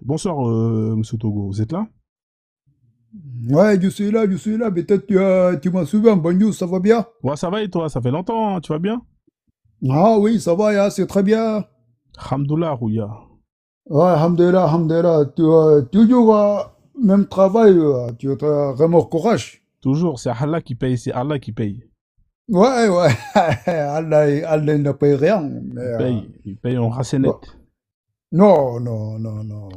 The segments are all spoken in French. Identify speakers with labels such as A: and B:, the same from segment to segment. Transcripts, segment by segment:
A: Bonsoir, Monsieur Togo. Vous êtes là?
B: Ouais, je suis là. Peut-être tu m'en souviens. Bonjour, ça va bien?
A: Ouais, ça va et toi? Ça fait longtemps, hein, tu vas bien?
B: Ah oui, ça va, c'est très bien.
A: Alhamdoulilah, Rouya.
B: Ouais, alhamdulillah, alhamdulillah. Toujours même travail, tu as vraiment courage.
A: Toujours, c'est Allah qui paye, c'est Allah qui paye.
B: Ouais, ouais. Allah, il ne paye rien. Mais,
A: Il paye en
B: bon,
A: racénette.
B: non, non, non, non.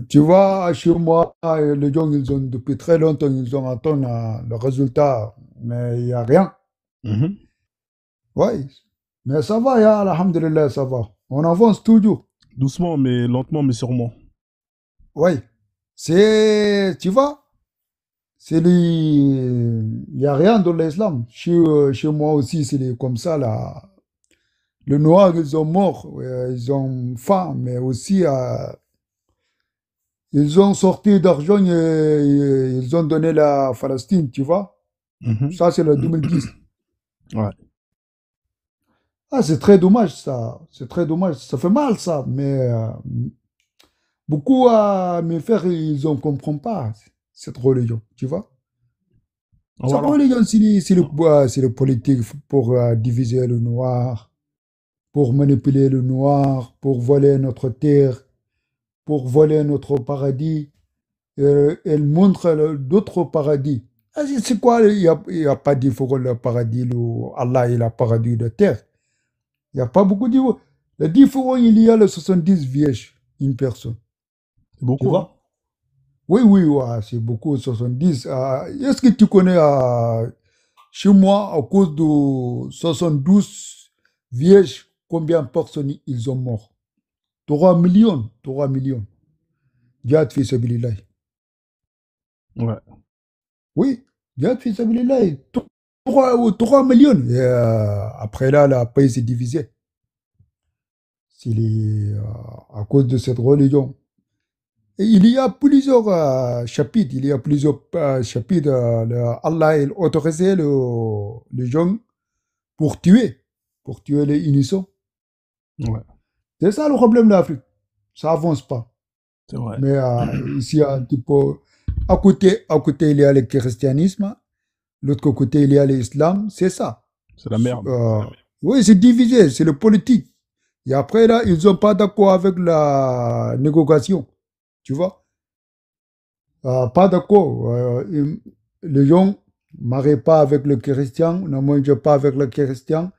B: Tu vois, chez moi, les gens, ils ont, depuis très longtemps, ils ont attendu le résultat, mais il n'y a rien.
A: Mhm.
B: Ouais, mais ça va, alhamdulillah, ça va. On avance toujours.
A: Doucement, mais lentement, mais sûrement.
B: Oui, tu vois, il n'y a rien dans l'islam. Chez moi aussi, comme ça, là. Le noir, ils ont mort, ils ont faim, mais aussi, ils ont sorti d'argent et ils ont donné la Palestine, tu vois.
A: Mhm.
B: Ça, c'est le 2010.
A: Ouais.
B: Ah, c'est très dommage, ça. C'est très dommage. Ça fait mal, ça. Mais beaucoup, mes frères, ils ne comprennent pas cette religion, tu vois.
A: Oh,
B: Cette
A: alors,
B: religion, c'est le politique pour diviser le noir, pour manipuler le noir, pour voler notre terre, pour voler notre paradis. Elle montre d'autres paradis. Ah, c'est quoi? Il y a pas de différence le paradis, Allah et le paradis de terre. Il n'y a pas beaucoup de différence. La différence, il y a le 70 vierges, une personne.
A: c'est
B: Tu
A: beaucoup, hein?
B: vois? Oui, oui, ouais, c'est beaucoup, 70. Est-ce que tu connais chez moi, à cause de 72 vierges, combien de personnes ils ont mort? 3 millions. 3 millions. Jihad fi sabilillah.
A: Ouais.
B: Oui, Jihad fi sabilillah. 3 millions. Et, après là, la pays s'est divisée. À cause de cette religion. Et il y a plusieurs chapitres. Il y a plusieurs chapitres. Allah a autorisé les gens pour tuer les innocents.
A: Ouais.
B: C'est ça le problème de l'Afrique. Ça avance pas.
A: C'est vrai.
B: Mais ici, un petit peu, à côté, il y a le christianisme, l'autre côté, il y a l'islam, c'est ça.
A: C'est la merde.
B: Euh, oui, c'est divisé, c'est le politique. Et après, là, ils sont pas d'accord avec la négociation. Tu vois? Pas d'accord. Les gens ne marient pas avec le chrétien, ne mangent pas avec le chrétien,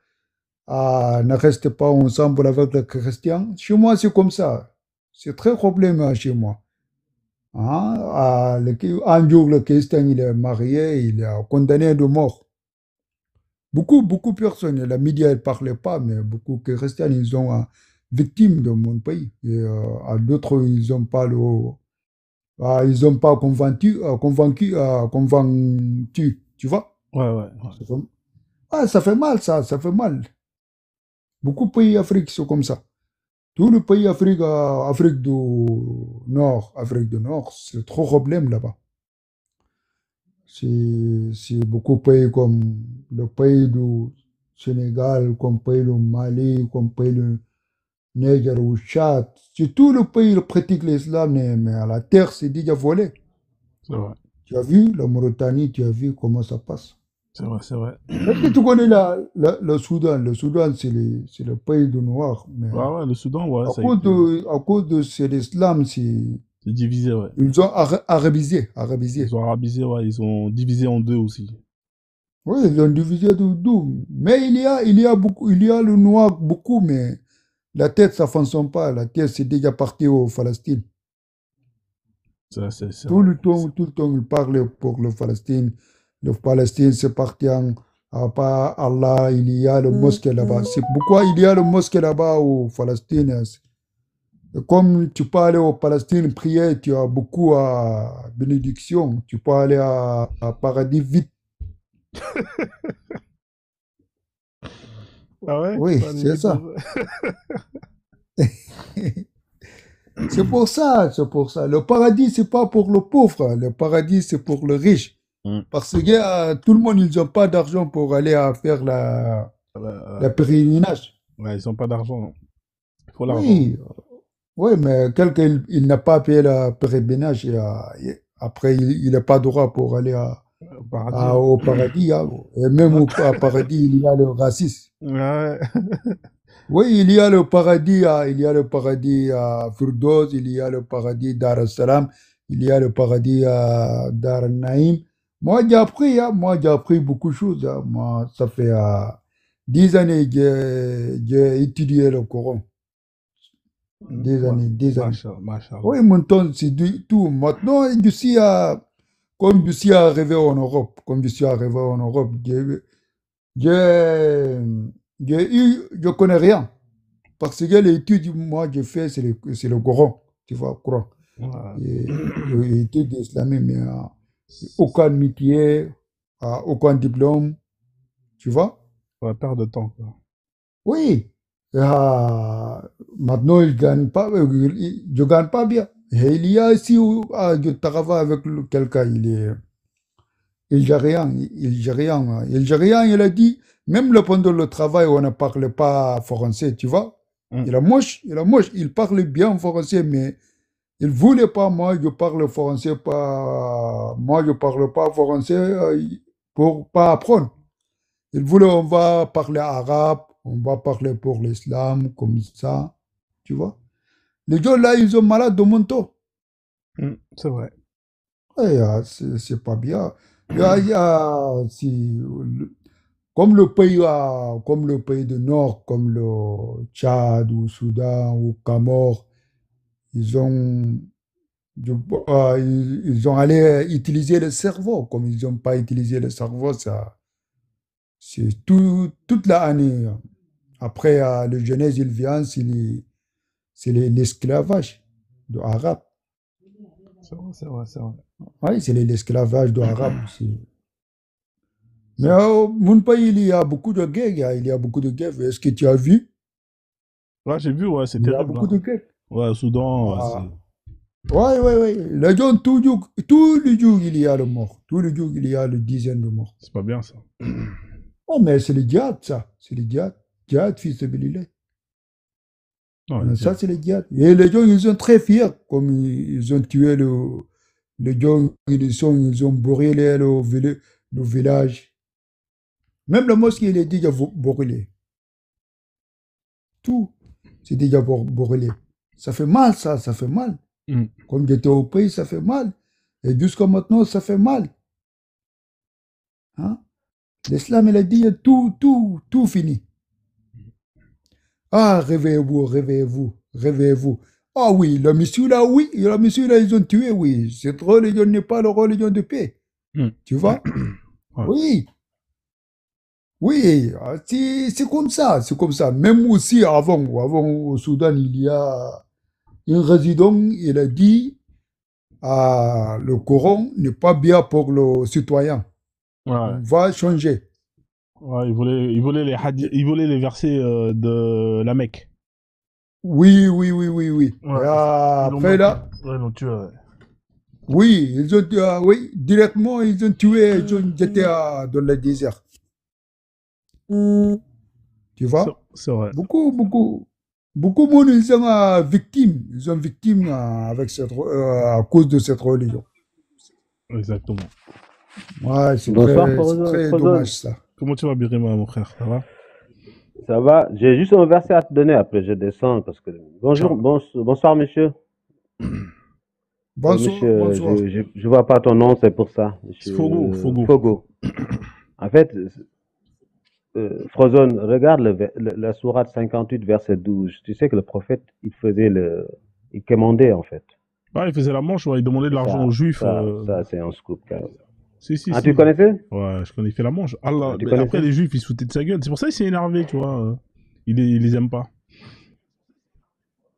B: ne restent pas ensemble avec le chrétien. Chez moi, c'est comme ça. C'est très problème chez moi. Hein, un jour, le chrétien, il est marié, il est condamné de mort. Beaucoup de personnes, les médias ne parlaient pas, mais beaucoup de chrétiens, ils sont victimes de mon pays. Et à d'autres, ils ont pas convaincu, tu vois.
A: Ouais, ouais,
B: Ça fait, ça fait mal, ça fait mal. Beaucoup de pays d'Afrique sont comme ça. Tous les pays d'Afrique, Afrique du Nord, c'est trop problème là-bas. C'est beaucoup de pays comme le pays du Sénégal, comme le pays du Mali, comme le pays du Niger ou Tchad. C'est tout le pays qui pratique l'islam, mais à la terre, c'est déjà volé.
A: c'est vrai.
B: Tu as vu la Mauritanie, tu as vu comment ça passe.
A: C'est vrai, c'est vrai.
B: Est-ce que tu connais le Soudan? Le Soudan, c'est le pays du noir. Mais
A: Ouais, ouais, le Soudan, ouais,
B: à
A: ça a
B: cause
A: été.
B: à cause de l'islam,
A: C'est divisé, ouais.
B: ils ont arabisé, arabisé.
A: Ils ont arabisé, ouais, ils ont divisé en deux aussi.
B: Oui, ils ont divisé de tout. Mais il y a beaucoup, il y a le noir beaucoup, mais la tête, ça ne fonctionne pas. La tête, c'est déjà parti au Palestine.
A: C'est vrai.
B: Tout le temps, il parle pour le Palestine. Le Palestine, c'est parti pas Allah, il y a le mosquée là-bas. C'est pourquoi il y a le mosquée là-bas au Palestine. Comme tu peux aller au Palestine prier, tu as beaucoup à bénédiction. Tu peux aller à paradis vite.
A: Ah ouais? Tu
B: Oui,
A: peux aller
B: c'est
A: vite
B: ça.
A: dans ça.
B: C'est pour ça, c'est pour ça. Le paradis, c'est pas pour le pauvre. Le paradis, c'est pour le riche.
A: Hmm.
B: Parce que tout le monde, ils n'ont pas d'argent pour aller à faire la
A: Euh,
B: pèlerinage.
A: ouais, ils n'ont pas d'argent. Il faut l'argent.
B: Oui, Oui, mais quelqu'un, il n'a pas payé la pèlerinage et après, il n'a pas droit pour aller
A: Au paradis, hein.
B: au paradis, hein. Et même
A: Ouais.
B: au paradis, il y a le racisme.
A: Ouais.
B: Oui, il y a le paradis, il y a le paradis à Firdaus, il y a le paradis Dar es Salaam, il y a le paradis à Dar Naïm. Moi, j'ai appris, hein, moi, j'ai appris beaucoup de choses, hein. Moi, ça fait 10 années que j'ai étudié le Coran. Des
A: Ouais.
B: années, des années.
A: Machallah.
B: Oui, mon temps, c'est tout. Maintenant, je suis comme je suis arrivé en Europe, comme je suis arrivé en Europe, j'ai- je connais rien. Parce que l'étude, moi, j'ai fait, c'est le Coran, tu vois, Coran.
A: Ouais.
B: Et études islamiques, mais aucun métier, aucun diplôme, tu vois.
A: Ouais, perte de temps, quoi.
B: Oui. Maintenant, je gagne pas bien. Et il y a ici où je travaille avec quelqu'un, il est algérien, il a dit, même pendant le travail, on ne parle pas français, tu vois.
A: Mm.
B: Il est moche, il parle bien français, mais il voulait pas, moi, je parle français, pas, moi, je parle pas français pour pas apprendre. Il voulait, on va parler arabe, on va parler pour l'islam, comme ça, tu vois. Les gens là, ils sont malades de mon taux.
A: C'est vrai.
B: Et, c'est pas bien. Comme le pays, comme le pays du Nord, comme le Tchad ou Soudan ou Comores, ils ont, ils ont allé utiliser le cerveau. Comme ils n'ont pas utilisé le cerveau, ça, c'est toute l'année. Après, le jeunesse, il vient, c'est l'esclavage de arabe.
A: C'est vrai, c'est vrai, c'est vrai.
B: Oui, c'est l'esclavage de arabe. Mais mon pays, il y a beaucoup de guerres. Il y a beaucoup de guerres. Est-ce que tu as vu?
A: Ouais, j'ai vu, ouais, c'est
B: Il y a
A: terrible,
B: beaucoup de
A: hein.
B: guerres.
A: Ouais, au Soudan, ouais,
B: Ah, ouais, ouais, ouais. Les gens, tous les jours, il y a le mort. Tous les jours, il y a le dizaine de morts.
A: c'est pas bien, ça.
B: Oh, mais c'est le djihad, ça. C'est le djihad. Djihad, fils de Bililé.
A: Ouais,
B: Ça, c'est le djihad. Et les gens, ils sont très fiers. Comme ils ont tué les gens, ils ont brûlé le village. Même la mosquée, il est déjà brûlé. Tout, c'est déjà brûlé. Ça fait mal, ça fait mal.
A: Mm.
B: Comme j'étais au pays, ça fait mal. Et jusqu'à maintenant, ça fait mal. Hein? L'islam, il a dit tout fini. Ah, réveillez-vous, réveillez-vous, réveillez-vous. Ah oui, la mission là, oui, la mission là, ils ont tué, oui. Cette religion n'est pas la religion de paix.
A: Mm.
B: Tu vois?
A: Ouais.
B: Oui, oui, c'est comme ça, c'est comme ça. Même aussi avant au Soudan, il y a un résident, il a dit, le Coran n'est pas bien pour le citoyen.
A: Ouais.
B: On va changer.
A: Ouais, il volait les versets de la Mecque.
B: Oui, oui, oui, oui, oui. Et
A: Ouais, ils l'ont
B: après
A: manqué.
B: là,
A: Ouais, ils l'ont tué, ouais.
B: oui, oui, directement, ils ont tué, ils ont jeté dans le désert. Tu vois?
A: C'est vrai.
B: Beaucoup de monde, ils sont victimes. Ils sont victimes à cause de cette religion.
A: Exactement.
B: Ouais,
C: Bonsoir,
B: c'est très
C: Frozone.
B: dommage ça.
A: Comment tu vas, Birima, mon frère? Ça va?
C: Ça va? J'ai juste un verset à te donner, après je descends parce que... Bonjour,
A: Ciao.
C: bonsoir, monsieur.
B: Bonsoir,
C: Monsieur,
B: bonsoir.
C: je vois pas ton nom, c'est pour ça,
A: C'est Fogo,
C: monsieur
A: Fogo.
C: Fogo. En fait, Frozone, regarde la sourate 58, verset 12. Tu sais que le prophète, il commandait, en fait.
A: Ouais, il faisait la manche, ouais, il demandait de l'argent aux juifs.
C: Ça, c'est un scoop, quand même.
A: Si, si,
C: Ah, tu
A: si.
C: connaissais?
A: Ouais, je connais, il fait la manche. Allah,
C: Ah, tu
A: mais après,
C: connaissais?
A: les juifs, ils se foutaient de sa gueule. C'est pour ça qu'il s'est énervé, tu vois. Il les aime pas.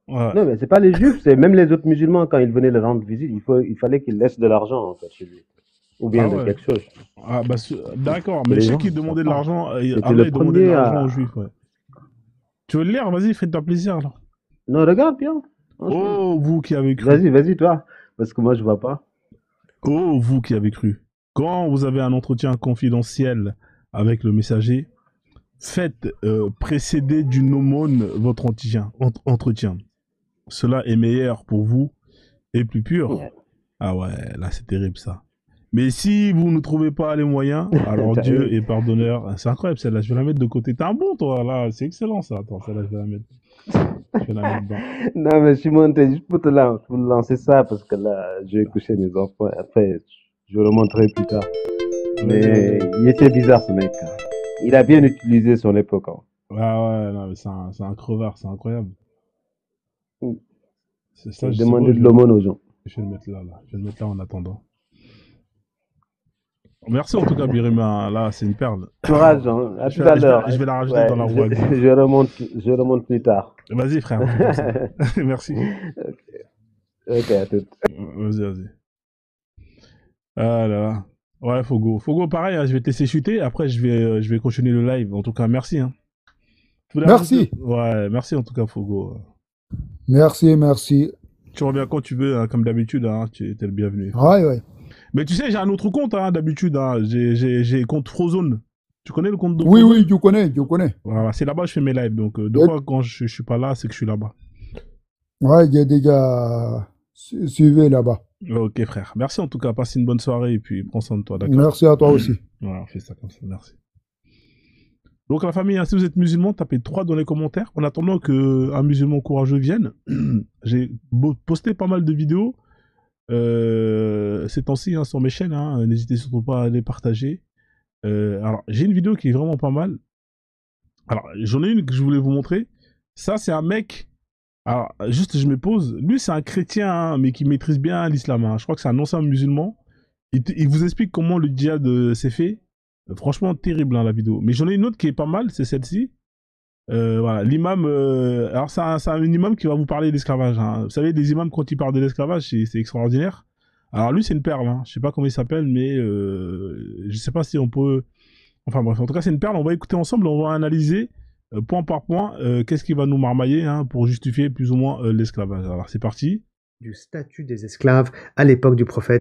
A: Ouais.
C: Non, mais c'est pas les juifs, c'est même les autres musulmans, quand ils venaient le rendre visite, il fallait qu'ils laissent de l'argent, en fait, chez lui. Ou bien
A: Ah
C: de
A: ouais.
C: quelque chose.
A: Ah, bah, d'accord,
C: Mais
A: mais je
C: les
A: sais
C: gens
A: qu'il
C: ne savent
A: demandait de
C: pas.
A: l'argent.
C: C'était
A: Allah,
C: le
A: il demandait de
C: premier
A: l'argent aux
C: à...
A: juifs, ouais. Tu veux le lire? Vas-y, fais-toi plaisir, là.
C: Non, regarde bien, franchement.
A: Oh, vous qui avez cru.
C: Vas-y, toi. Parce que moi, je vois pas.
A: Oh, vous qui avez cru. Quand vous avez un entretien confidentiel avec le messager, faites précéder d'une aumône votre entretien. cela est meilleur pour vous et plus pur.
C: Ouais.
A: Ah ouais, là c'est terrible ça. Mais si vous ne trouvez pas les moyens, alors
C: T'as
A: Dieu
C: vu?
A: est pardonneur. C'est incroyable celle-là, je vais la mettre de côté. T'es un bon toi, là, c'est excellent ça. Attends, celle-là je vais la mettre. Je vais la mettre dedans.
C: Non, mais je suis monté juste pour pour lancer ça parce que là, je vais coucher mes enfants. Après, je le montrerai plus tard.
A: Vas-y,
C: Mais
A: vas-y.
C: il était bizarre ce mec, hein. Il a bien utilisé son époque, hein.
A: Ah ouais, non, mais c'est un crevard, c'est incroyable. C'est ça,
C: Il
A: je sais pas,
C: demandait de l'aumône aux gens.
A: je vais le mettre là, là. Je vais le mettre là en attendant. Merci en tout cas, Birima. Là, c'est une perle.
C: Courage, hein. À tout à l'heure.
A: Je vais la rajouter
C: Ouais,
A: dans la roue à gauche.
C: je remonte plus tard.
A: Vas-y, frère, on fait comme ça. Merci.
C: Ok, à tout.
A: Vas-y, vas-y. Ah là là. Ouais, Fogo. Fogo, pareil, hein, je vais te laisser chuter. Après, je vais continuer le live. En tout cas, merci. Hein. Tu voulais
B: Merci.
A: rajouter- Ouais, merci en tout cas, Fogo.
B: Merci.
A: Tu reviens quand tu veux, hein, comme d'habitude. Hein, tu es le bienvenu.
B: Ouais.
A: Mais tu sais, j'ai un autre compte, hein, d'habitude. Hein. J'ai compte Frozone. Tu connais le compte de
B: Oui,
A: Frozone?
B: je connais.
A: Voilà, c'est là-bas que je fais mes lives. Donc, deux
B: Et-
A: fois, quand je suis pas là, c'est que je suis là-bas.
B: Ouais, j'ai déjà suivi là-bas.
A: Ok, frère. Merci en tout cas. Passe une bonne soirée et puis prends soin de toi, d'accord?
B: Merci à toi aussi.
A: Voilà, on fait ça comme ça. Merci. Donc, la famille, hein, si vous êtes musulman, tapez 3 dans les commentaires. En attendant qu'un musulman courageux vienne, j'ai posté pas mal de vidéos ces temps-ci hein, sur mes chaînes. Hein. N'hésitez surtout pas à les partager. Alors, j'ai une vidéo qui est vraiment pas mal. Alors, j'en ai une que je voulais vous montrer. Ça, c'est un mec. Alors, juste, je me pose. Lui, c'est un chrétien, hein, mais qui maîtrise bien l'islam. Hein. Je crois que c'est un ancien musulman. Il vous explique comment le djihad s'est fait. Franchement, terrible hein, la vidéo. Mais j'en ai une autre qui est pas mal, c'est celle-ci. Voilà, l'imam. Alors, c'est un imam qui va vous parler d'esclavage. Hein. Vous savez, les imams, quand ils parlent de l'esclavage, c'est extraordinaire. Alors, lui, c'est une perle. Hein. Je sais pas comment il s'appelle, mais je sais pas si on peut. Enfin, bref, en tout cas, c'est une perle. On va écouter ensemble, on va analyser point par point qu'est-ce qui va nous marmailler hein, pour justifier plus ou moins l'esclavage. Alors, c'est parti.
D: Du statut des esclaves à l'époque du prophète.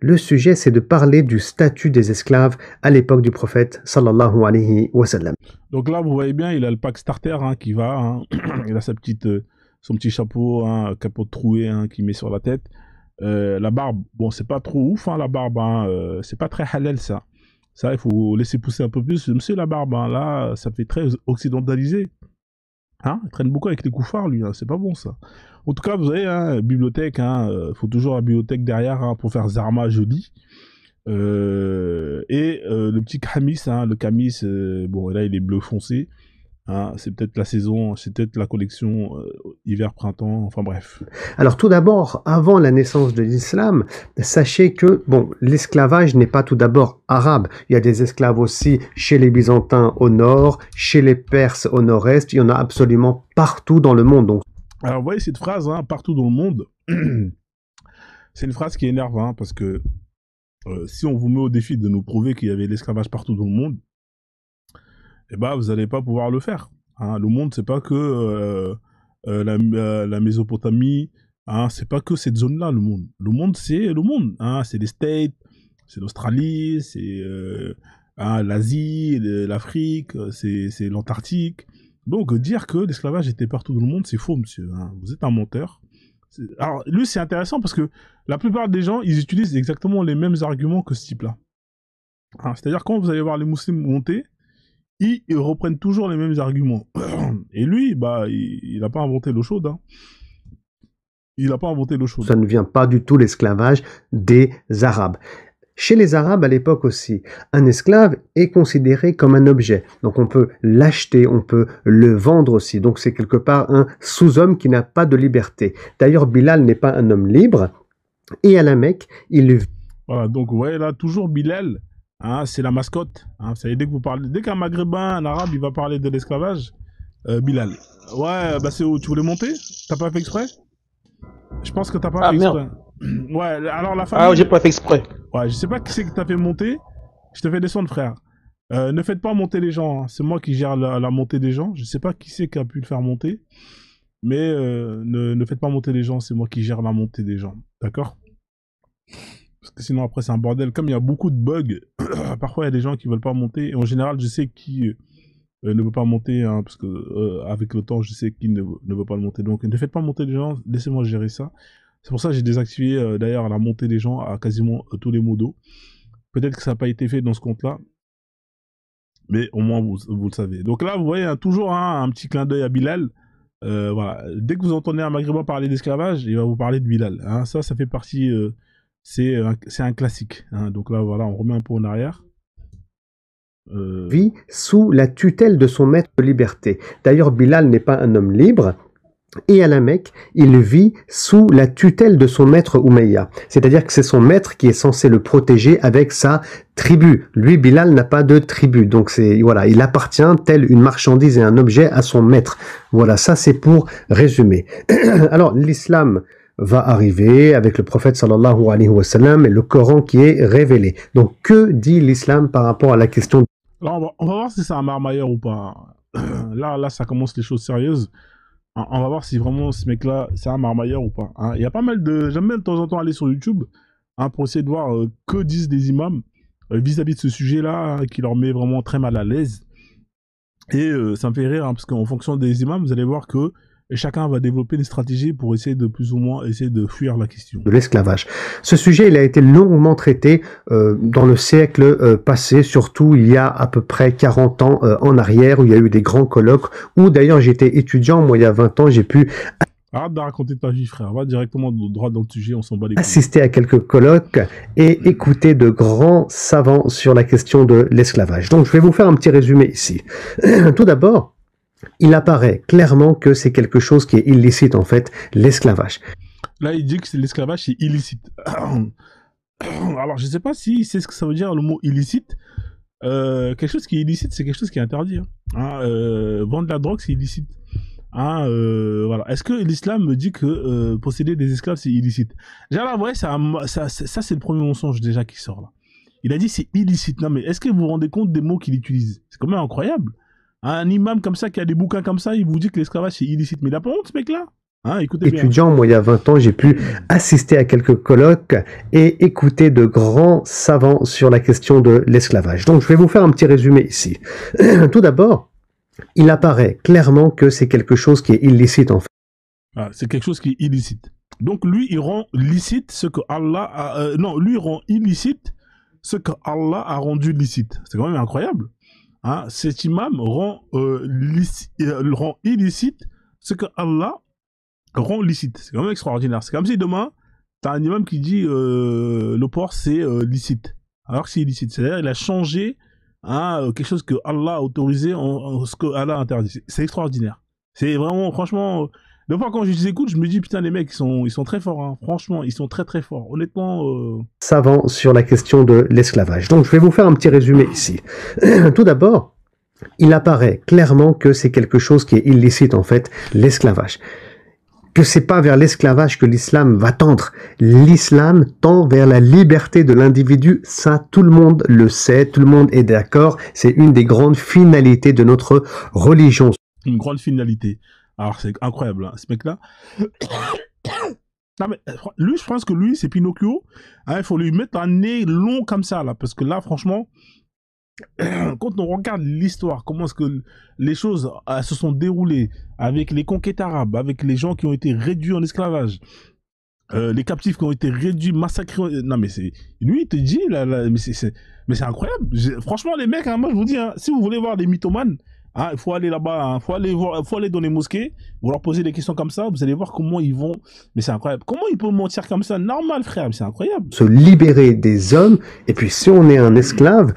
D: Le sujet, c'est de parler du statut des esclaves à l'époque du prophète, sallallahu alayhi wa sallam.
A: Donc là, vous voyez bien, il a le pack starter hein, qui va. Hein. Il a sa petite, son petit chapeau, hein, capot troué hein, qu'il met sur la tête. La barbe, bon, c'est pas trop ouf, hein, la barbe. Hein, c'est pas très halal, ça. Ça, il faut laisser pousser un peu plus. Monsieur, la barbe, hein, là, ça fait très occidentalisé. Hein, il traîne beaucoup avec les koufars, lui. Hein, c'est pas bon, ça. En tout cas, vous avez, hein, bibliothèque. Hein, faut toujours la bibliothèque derrière hein, pour faire Zarma joli. Et le petit camis, hein, le camis, bon, là, il est bleu foncé. Hein, c'est peut-être la saison, c'est peut-être la collection hiver-printemps, enfin bref.
D: Alors tout d'abord, avant la naissance de l'islam, sachez que bon, l'esclavage n'est pas tout d'abord arabe. Il y a des esclaves aussi chez les Byzantins au nord, chez les Perses au nord-est. Il y en a absolument partout dans le monde. Donc,
A: alors vous voyez cette phrase, hein, partout dans le monde, c'est une phrase qui énerve, hein, parce que si on vous met au défi de nous prouver qu'il y avait l'esclavage partout dans le monde, eh ben vous n'allez pas pouvoir le faire. Hein. Le monde, c'est pas que la Mésopotamie, hein, c'est pas que cette zone-là, le monde. Le monde, c'est le monde. Hein. C'est les States, c'est l'Australie, c'est hein, l'Asie, l'Afrique, c'est l'Antarctique. Donc, dire que l'esclavage était partout dans le monde, c'est faux, monsieur. Hein. Vous êtes un menteur. Alors, lui, c'est intéressant parce que la plupart des gens, ils utilisent exactement les mêmes arguments que ce type-là. Hein, c'est-à-dire, quand vous allez voir les musulmans monter, ils reprennent toujours les mêmes arguments. Et lui, bah, il n'a pas inventé l'eau chaude. Hein. Il n'a pas inventé l'eau chaude.
D: ça ne vient pas du tout l'esclavage des Arabes. Chez les Arabes, à l'époque aussi, un esclave est considéré comme un objet. Donc on peut l'acheter, on peut le vendre aussi. Donc c'est quelque part un sous-homme qui n'a pas de liberté. D'ailleurs, Bilal n'est pas un homme libre. Et à la Mecque, il
A: Voilà, donc vous voyez là, toujours Bilal, hein, c'est la mascotte. Hein, vous savez, dès qu'un maghrébin, un arabe, il va parler de l'esclavage, Bilal. Ouais, bah c'est où tu voulais monter? T'as pas fait exprès? Je pense que t'as pas
E: Ah
A: fait exprès.
E: merde.
A: Ouais, alors la famille...
E: Ah, j'ai pas fait exprès.
A: Ouais, je sais pas qui c'est que t'as fait monter. Je te fais descendre, frère. Ne faites pas monter les gens. Hein. C'est moi qui gère la montée des gens. Je sais pas qui c'est qui a pu le faire monter. Mais ne faites pas monter les gens. C'est moi qui gère la montée des gens. D'accord? Parce que sinon, après, c'est un bordel. Comme il y a beaucoup de bugs, parfois, il y a des gens qui veulent pas monter. Et en général, je sais qui ne veut pas monter, hein, parce que avec le temps, je sais qu'il ne veut pas le monter. Donc, ne faites pas monter les gens, laissez-moi gérer ça. C'est pour ça que j'ai désactivé d'ailleurs la montée des gens à quasiment tous les modos. Peut-être que ça n'a pas été fait dans ce compte-là, mais au moins vous le savez. Donc là, vous voyez toujours un petit clin d'œil à Bilal. Voilà. Dès que vous entendez un maghrébin parler d'esclavage, il va vous parler de Bilal. Hein. Ça fait partie... c'est un classique. Hein. Donc là, voilà, on remet un peu en arrière.
D: Vit sous la tutelle de son maître de liberté. D'ailleurs, Bilal n'est pas un homme libre. Et à la Mecque, il vit sous la tutelle de son maître Umayya. C'est-à-dire que c'est son maître qui est censé le protéger avec sa tribu. Lui, Bilal, n'a pas de tribu. Donc voilà, il appartient tel une marchandise et un objet à son maître. Voilà, ça c'est pour résumer. Alors, l'islam va arriver avec le prophète sallallahu alayhi wa sallam et le Coran qui est révélé. Donc, que dit l'islam par rapport à la question?
A: Alors, on va voir si c'est un marmailleur ou pas. Là, ça commence les choses sérieuses. On va voir si vraiment ce mec-là, c'est un marmailleur ou pas. Hein. Il y a pas mal de... J'aime bien de temps en temps aller sur YouTube pour essayer de voir que disent des imams vis-à-vis de ce sujet-là, qui leur met vraiment très mal à l'aise. Et ça me fait rire, parce qu'en fonction des imams, vous allez voir que chacun va développer une stratégie pour essayer de plus ou moins essayer de fuir la question.
D: De l'esclavage. Ce sujet, il a été longuement traité dans le siècle passé, surtout il y a à peu près 40 ans en arrière, où il y a eu des grands colloques, où d'ailleurs j'étais étudiant, moi il y a 20 ans, j'ai pu...
A: Arrête de raconter ta vie, frère. Va directement droit dans le sujet, on s'en bat les couilles.
D: Assister à quelques colloques et écouter de grands savants sur la question de l'esclavage. Donc je vais vous faire un petit résumé ici. Tout d'abord, il apparaît clairement que c'est quelque chose qui est illicite en fait, l'esclavage.
A: Là, il dit que l'esclavage c'est illicite. Alors, je ne sais pas si c'est ce que ça veut dire le mot illicite. Quelque chose qui est illicite, c'est quelque chose qui est interdit. Hein. Vendre de la drogue, c'est illicite. Voilà. Est-ce que l'islam me dit que posséder des esclaves, c'est illicite? Déjà là, ouais, ça c'est le premier mensonge déjà qui sort là. Il a dit c'est illicite. Non mais est-ce que vous vous rendez compte des mots qu'il utilise? C'est quand même incroyable. Un imam comme ça qui a des bouquins comme ça, il vous dit que l'esclavage c'est illicite. Mais il a pas honte ce mec-là. Hein, écoutez bien.
D: Étudiant, moi il y a 20 ans, j'ai pu assister à quelques colloques et écouter de grands savants sur la question de l'esclavage. Donc je vais vous faire un petit résumé ici. Tout d'abord, il apparaît clairement que c'est quelque chose qui est illicite en fait.
A: C'est quelque chose qui est illicite. Donc lui, il rend licite ce que Allah a... lui, il rend illicite ce que Allah a rendu licite. C'est quand même incroyable. Hein, cet imam rend illicite ce que Allah rend licite. C'est quand même extraordinaire. C'est comme si demain, t'as un imam qui dit le porc c'est licite. Alors que c'est illicite. C'est-à-dire il a changé quelque chose que Allah a autorisé en ce que Allah a interdit. C'est extraordinaire. C'est vraiment, franchement... Des fois, quand je les écoute, je me dis, putain, les mecs, ils sont très forts. Hein. Franchement, ils sont très, très forts. Honnêtement...
D: Savant sur la question de l'esclavage. Donc, je vais vous faire un petit résumé ici. Tout d'abord, il apparaît clairement que c'est quelque chose qui est illicite, en fait, l'esclavage. Que c'est pas vers l'esclavage que l'islam va tendre. L'islam tend vers la liberté de l'individu. Ça, tout le monde le sait, tout le monde est d'accord. C'est une des grandes finalités de notre religion.
A: Une grande finalité. Alors, c'est incroyable, hein, ce mec-là. Non, mais lui, je pense que lui, c'est Pinocchio. Hein, il faut lui mettre un nez long comme ça, là. Parce que là, franchement, quand on regarde l'histoire, comment est-ce que les choses se sont déroulées avec les conquêtes arabes, avec les gens qui ont été réduits en esclavage, les captifs qui ont été réduits, massacrés... Non, mais c'est... Lui, il te dit, là, mais c'est incroyable. Franchement, les mecs, hein, moi, je vous dis, hein, si vous voulez voir des mythomanes, il faut aller là-bas, il faut aller dans les mosquées, vous leur posez des questions comme ça, vous allez voir comment ils vont... Mais c'est incroyable. Comment ils peuvent mentir comme ça? Normal, frère, c'est incroyable.
D: Se libérer des hommes, et puis si on est un esclave,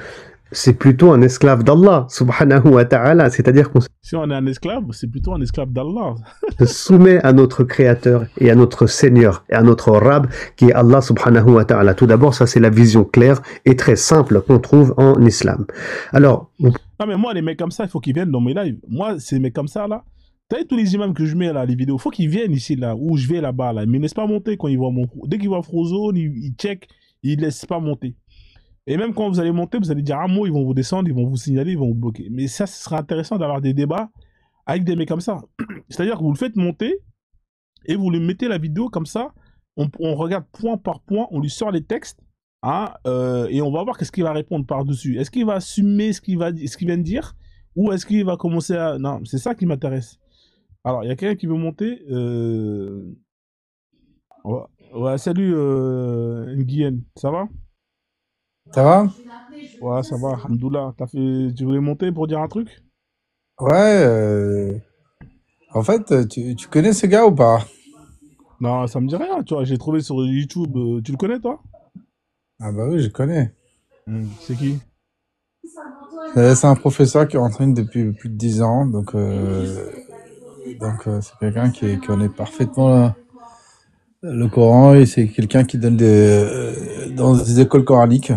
D: c'est plutôt un esclave d'Allah, subhanahu wa ta'ala, c'est-à-dire qu'on
A: si on est un esclave, c'est plutôt un esclave d'Allah.
D: se soumet à notre créateur et à notre Seigneur et à notre Rab qui est Allah subhanahu wa ta'ala. Tout d'abord, ça c'est la vision claire et très simple qu'on trouve en islam. Alors...
A: Non mais moi, les mecs comme ça, il faut qu'ils viennent dans mes lives. Moi, ces mecs comme ça, là, t'as vu tous les imams que je mets là, les vidéos, il faut qu'ils viennent ici, là, où je vais là-bas, là. Mais ils ne laissent pas monter quand ils voient mon... Dès qu'ils voient Frozone, ils checkent, ils ne laissent pas monter. Et même quand vous allez monter, vous allez dire un mot, ils vont vous descendre, ils vont vous signaler, ils vont vous bloquer. Mais ça, ce sera intéressant d'avoir des débats avec des mecs comme ça. C'est-à-dire que vous le faites monter et vous lui mettez la vidéo comme ça, on regarde point par point, on lui sort les textes, et on va voir qu'est-ce qu'il va répondre par-dessus. Est-ce qu'il va assumer ce qu'il vient de dire Ou est-ce qu'il va commencer à... Non, c'est ça qui m'intéresse. Alors, il y a quelqu'un qui veut monter. Ouais, ouais, salut Nguyen, ça va?
E: Ça va?
A: Ouais, ça va, Alhamdoulilah. Tu voulais monter pour dire un truc?
E: Ouais, en fait, tu connais ce gars ou pas?
A: Non, ça me dit rien, tu vois, j'ai trouvé sur YouTube. Tu le connais, toi?
E: Ah bah oui, je connais.
A: C'est qui?
E: C'est un professeur qui entraîne depuis plus de 10 ans, c'est quelqu'un qui connaît parfaitement le Coran et c'est quelqu'un qui donne dans des écoles coraniques.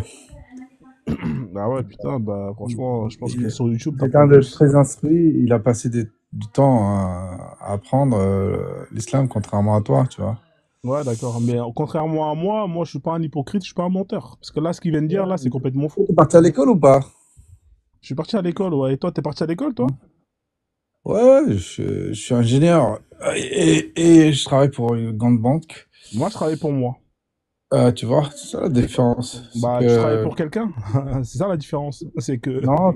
A: Ah ouais, putain, bah franchement, je pense que sur YouTube,
E: Quelqu'un
A: t'apprends
E: de
A: plus.
E: très instruit, il a passé du temps à apprendre l'islam, contrairement à toi, tu vois.
A: Ouais, d'accord. Mais contrairement à moi, je suis pas un hypocrite, je suis pas un menteur. Parce que là, ce qu'il vient de dire, là, c'est complètement faux.
E: T'es parti à l'école ou pas?
A: Je suis parti à l'école, ouais. Et toi, t'es parti à l'école, toi?
E: Ouais, ouais, je suis ingénieur et je travaille pour une grande banque.
A: Moi, je travaille pour moi.
E: Tu vois, c'est ça la différence. C'est
A: Bah, tu travailles
E: que
A: pour quelqu'un. C'est ça la différence. C'est que...
E: non,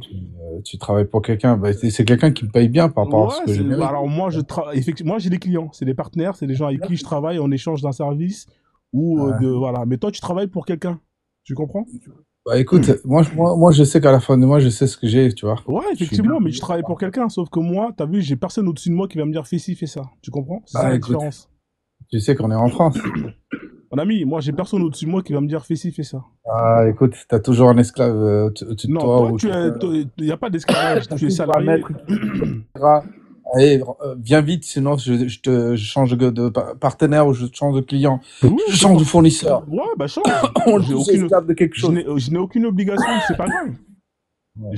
E: tu travailles pour quelqu'un. Bah, c'est quelqu'un qui me paye bien par rapport à ce
A: Ouais,
E: que je
A: bah
E: mérite.
A: alors moi, effectivement, moi, j'ai des clients. C'est des partenaires, c'est des gens avec qui je travaille en échange d'un service ou
E: Ouais.
A: voilà. Mais toi, tu travailles pour quelqu'un. Tu comprends?
E: Bah écoute, moi, je sais qu'à la fin de mois, je sais ce que j'ai, tu vois.
A: Ouais,
E: Je suis bien
A: effectivement, mais
E: payé.
A: je travaille pour quelqu'un. Sauf que moi, t'as vu, j'ai personne au-dessus de moi qui va me dire fais ci, fais ça. Tu comprends? C'est ça
E: Bah
A: la
E: écoute,
A: différence.
E: tu sais qu'on est en France.
A: Mon ami, moi, j'ai personne au-dessus de moi qui va me dire fais ci, fais ça.
E: Ah écoute, t'as toujours un esclave au-dessus de
A: Non,
E: toi
A: toi,
E: ou
A: il n'y a pas d'esclavage.
E: t'as
A: Tu es
E: toujours un
A: salarié.
E: maître qui dira, allez, viens vite, sinon je change de partenaire ou je change de client,
A: Oui,
E: je
A: on peut
E: change
A: pas.
E: de fournisseur.
A: Ouais, bah change.
E: On est
A: J'ai
E: tous
A: aucune,
E: esclaves de quelque chose.
A: je n'ai aucune obligation. C'est pas grave.
E: Ouais.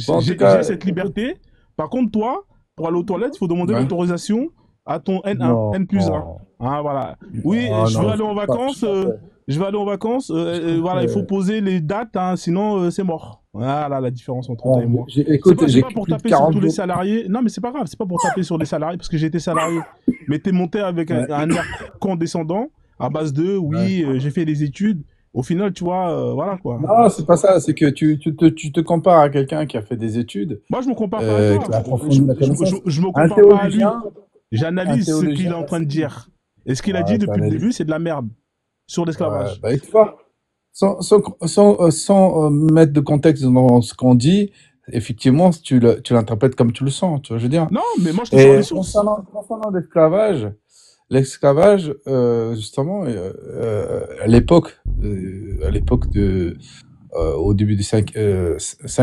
E: Bon, en tout
A: J'ai
E: cas,
A: cette liberté. Par contre, toi, pour aller aux toilettes, il faut demander
E: ouais.
A: l'autorisation à ton N1,
E: Non,
A: N plus 1.
E: non,
A: Hein, voilà. Oui,
E: non,
A: je veux
E: non,
A: aller en
E: je
A: vacances.
E: suis pas fait.
A: Je vais aller en vacances. Voilà, il faut poser les dates, hein, sinon c'est mort. Voilà la différence entre toi et
E: Bon,
A: moi.
E: écoute,
A: C'est
E: j'ai
A: pas pour
E: plus de
A: taper sur
E: 40
A: tous les
E: jours.
A: salariés. Non, mais c'est pas grave. C'est pas pour taper sur les salariés parce que j'ai été salarié. Mais t'es monté avec
E: Ouais,
A: un air condescendant à base de
E: ouais.
A: oui, j'ai fait des études. Au final, tu vois, voilà quoi.
E: Non, c'est pas ça, c'est que tu te compares à quelqu'un qui a fait des études,
A: Moi, je me compare pas à
E: qui
A: toi.
E: a approfondi la connaissance.
A: Je me
E: Un
A: compare pas à lui.
E: théologien, un
A: J'analyse ce qu'il
E: théologien,
A: est en
E: bah,
A: train
E: c'est
A: de
E: lui.
A: dire. Et ce qu'il a
E: Ouais,
A: dit
E: tu
A: depuis le début,
E: analyses.
A: c'est de la merde sur
E: Ouais,
A: l'esclavage.
E: bah, tu vois, sans mettre de contexte dans ce qu'on dit, effectivement, tu l'interprètes comme tu le sens, tu vois, je veux dire.
A: Non, mais moi, je te sors
E: Et
A: les sources.
E: concernant l'esclavage, justement, à l'époque au début du 5,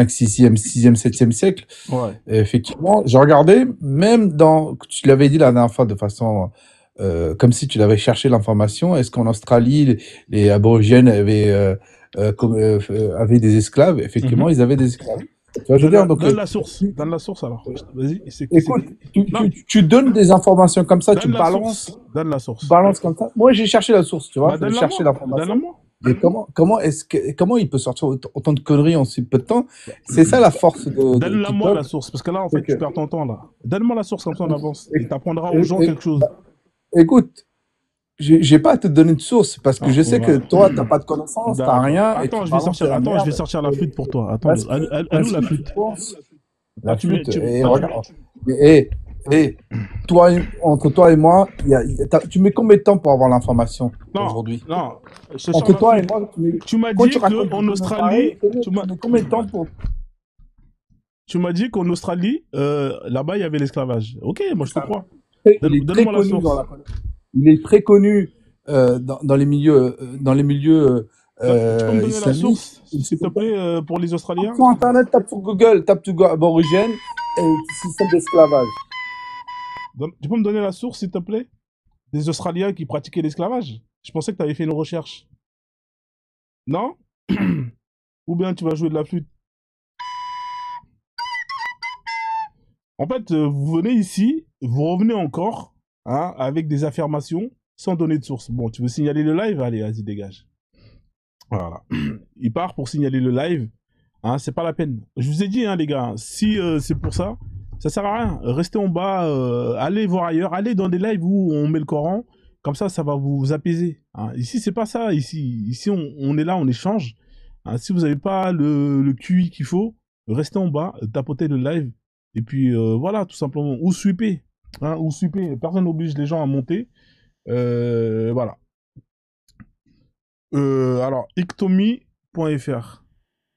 E: 6e, 7e siècle,
A: Ouais.
E: effectivement, j'ai regardé, même tu l'avais dit la dernière fois de façon, comme si tu l'avais cherché l'information, est-ce qu'en Australie, les aborigènes avaient des esclaves? Effectivement,
A: Mhm.
E: ils avaient des esclaves. Tu vois, je veux dire, donc,
A: Donne la source. Donne la source alors. Vas-y.
E: écoute,
A: Non,
E: tu donnes des informations comme ça, tu
A: donne la
E: balances,
A: source. Donne la source.
E: balance comme ça. Moi, j'ai cherché la source, tu vois,
A: Bah,
E: j'ai
A: donne-la
E: cherché
A: moi. Donne-la
E: l'information.
A: moi.
E: Et comment il peut sortir autant de conneries en si peu de temps? C'est ça la force de
A: Donne-la moi la
E: TikTok.
A: source. Parce que là, en
E: C'est
A: fait,
E: que,
A: tu perds ton temps là. Donne-moi la source, comme ça on avance. Et
E: éc-
A: t'apprendras aux
E: éc-
A: gens
E: éc-
A: quelque chose.
E: écoute, j'ai pas à te donner de source parce que
A: Ah,
E: je sais que
A: voilà.
E: toi, t'as pas de connaissances, t'as
A: D'accord.
E: rien et tu
A: Attends,
E: balances de la
A: je vais
E: merde.
A: sortir la flûte pour toi. Attends,
E: Parce que,
A: elle est où
E: parce
A: la
E: que tu
A: flûte?
E: penses,
A: Ah,
E: la flûte, et
A: ah,
E: regarde, et toi, entre toi et moi, tu mets combien de temps pour avoir l'information
A: non,
E: aujourd'hui?
A: non, je sors
E: Entre
A: la
E: toi et
A: flûte.
E: moi,
A: Tu m'as
E: quand tu
A: dit
E: racontes des
A: qu'en
E: conneries pareilles,
A: Australie,
E: tu mets combien de temps pour...
A: tu m'as dit qu'en Australie, là-bas, il y avait l'esclavage. Ok, moi je te
E: Ça,
A: crois.
E: il est très
A: Donne-moi la
E: connu
A: source.
E: il est très connu dans les milieux
A: Tu peux me donner la
E: islamiques.
A: source, s'il te plaît, pour les
E: Tape
A: Australiens?
E: sur Internet, tape sur Google, tape sur aborigène et système d'esclavage.
A: Tu peux me donner la source, s'il te plaît, des Australiens qui pratiquaient l'esclavage? Je pensais que tu avais fait une recherche. Non? Ou bien tu vas jouer de la flûte? En fait, vous venez ici, vous revenez encore, hein, avec des affirmations sans donner de source. Bon, tu veux signaler le live? Allez, vas-y, dégage. Voilà. Il part pour signaler le live. Hein, c'est pas la peine. Je vous ai dit, hein, les gars, si c'est pour ça, ça sert à rien. Restez en bas, allez voir ailleurs, allez dans des lives où on met le Coran. Comme ça va vous apaiser. Hein. Ici, c'est pas ça. Ici on est là, on échange. Hein, si vous n'avez pas le QI qu'il faut, restez en bas, tapotez le live. Et puis voilà, tout simplement. Ou sweeper. Hein, ou sweeper. Personne n'oblige les gens à monter. Voilà. Alors, ictomy.fr.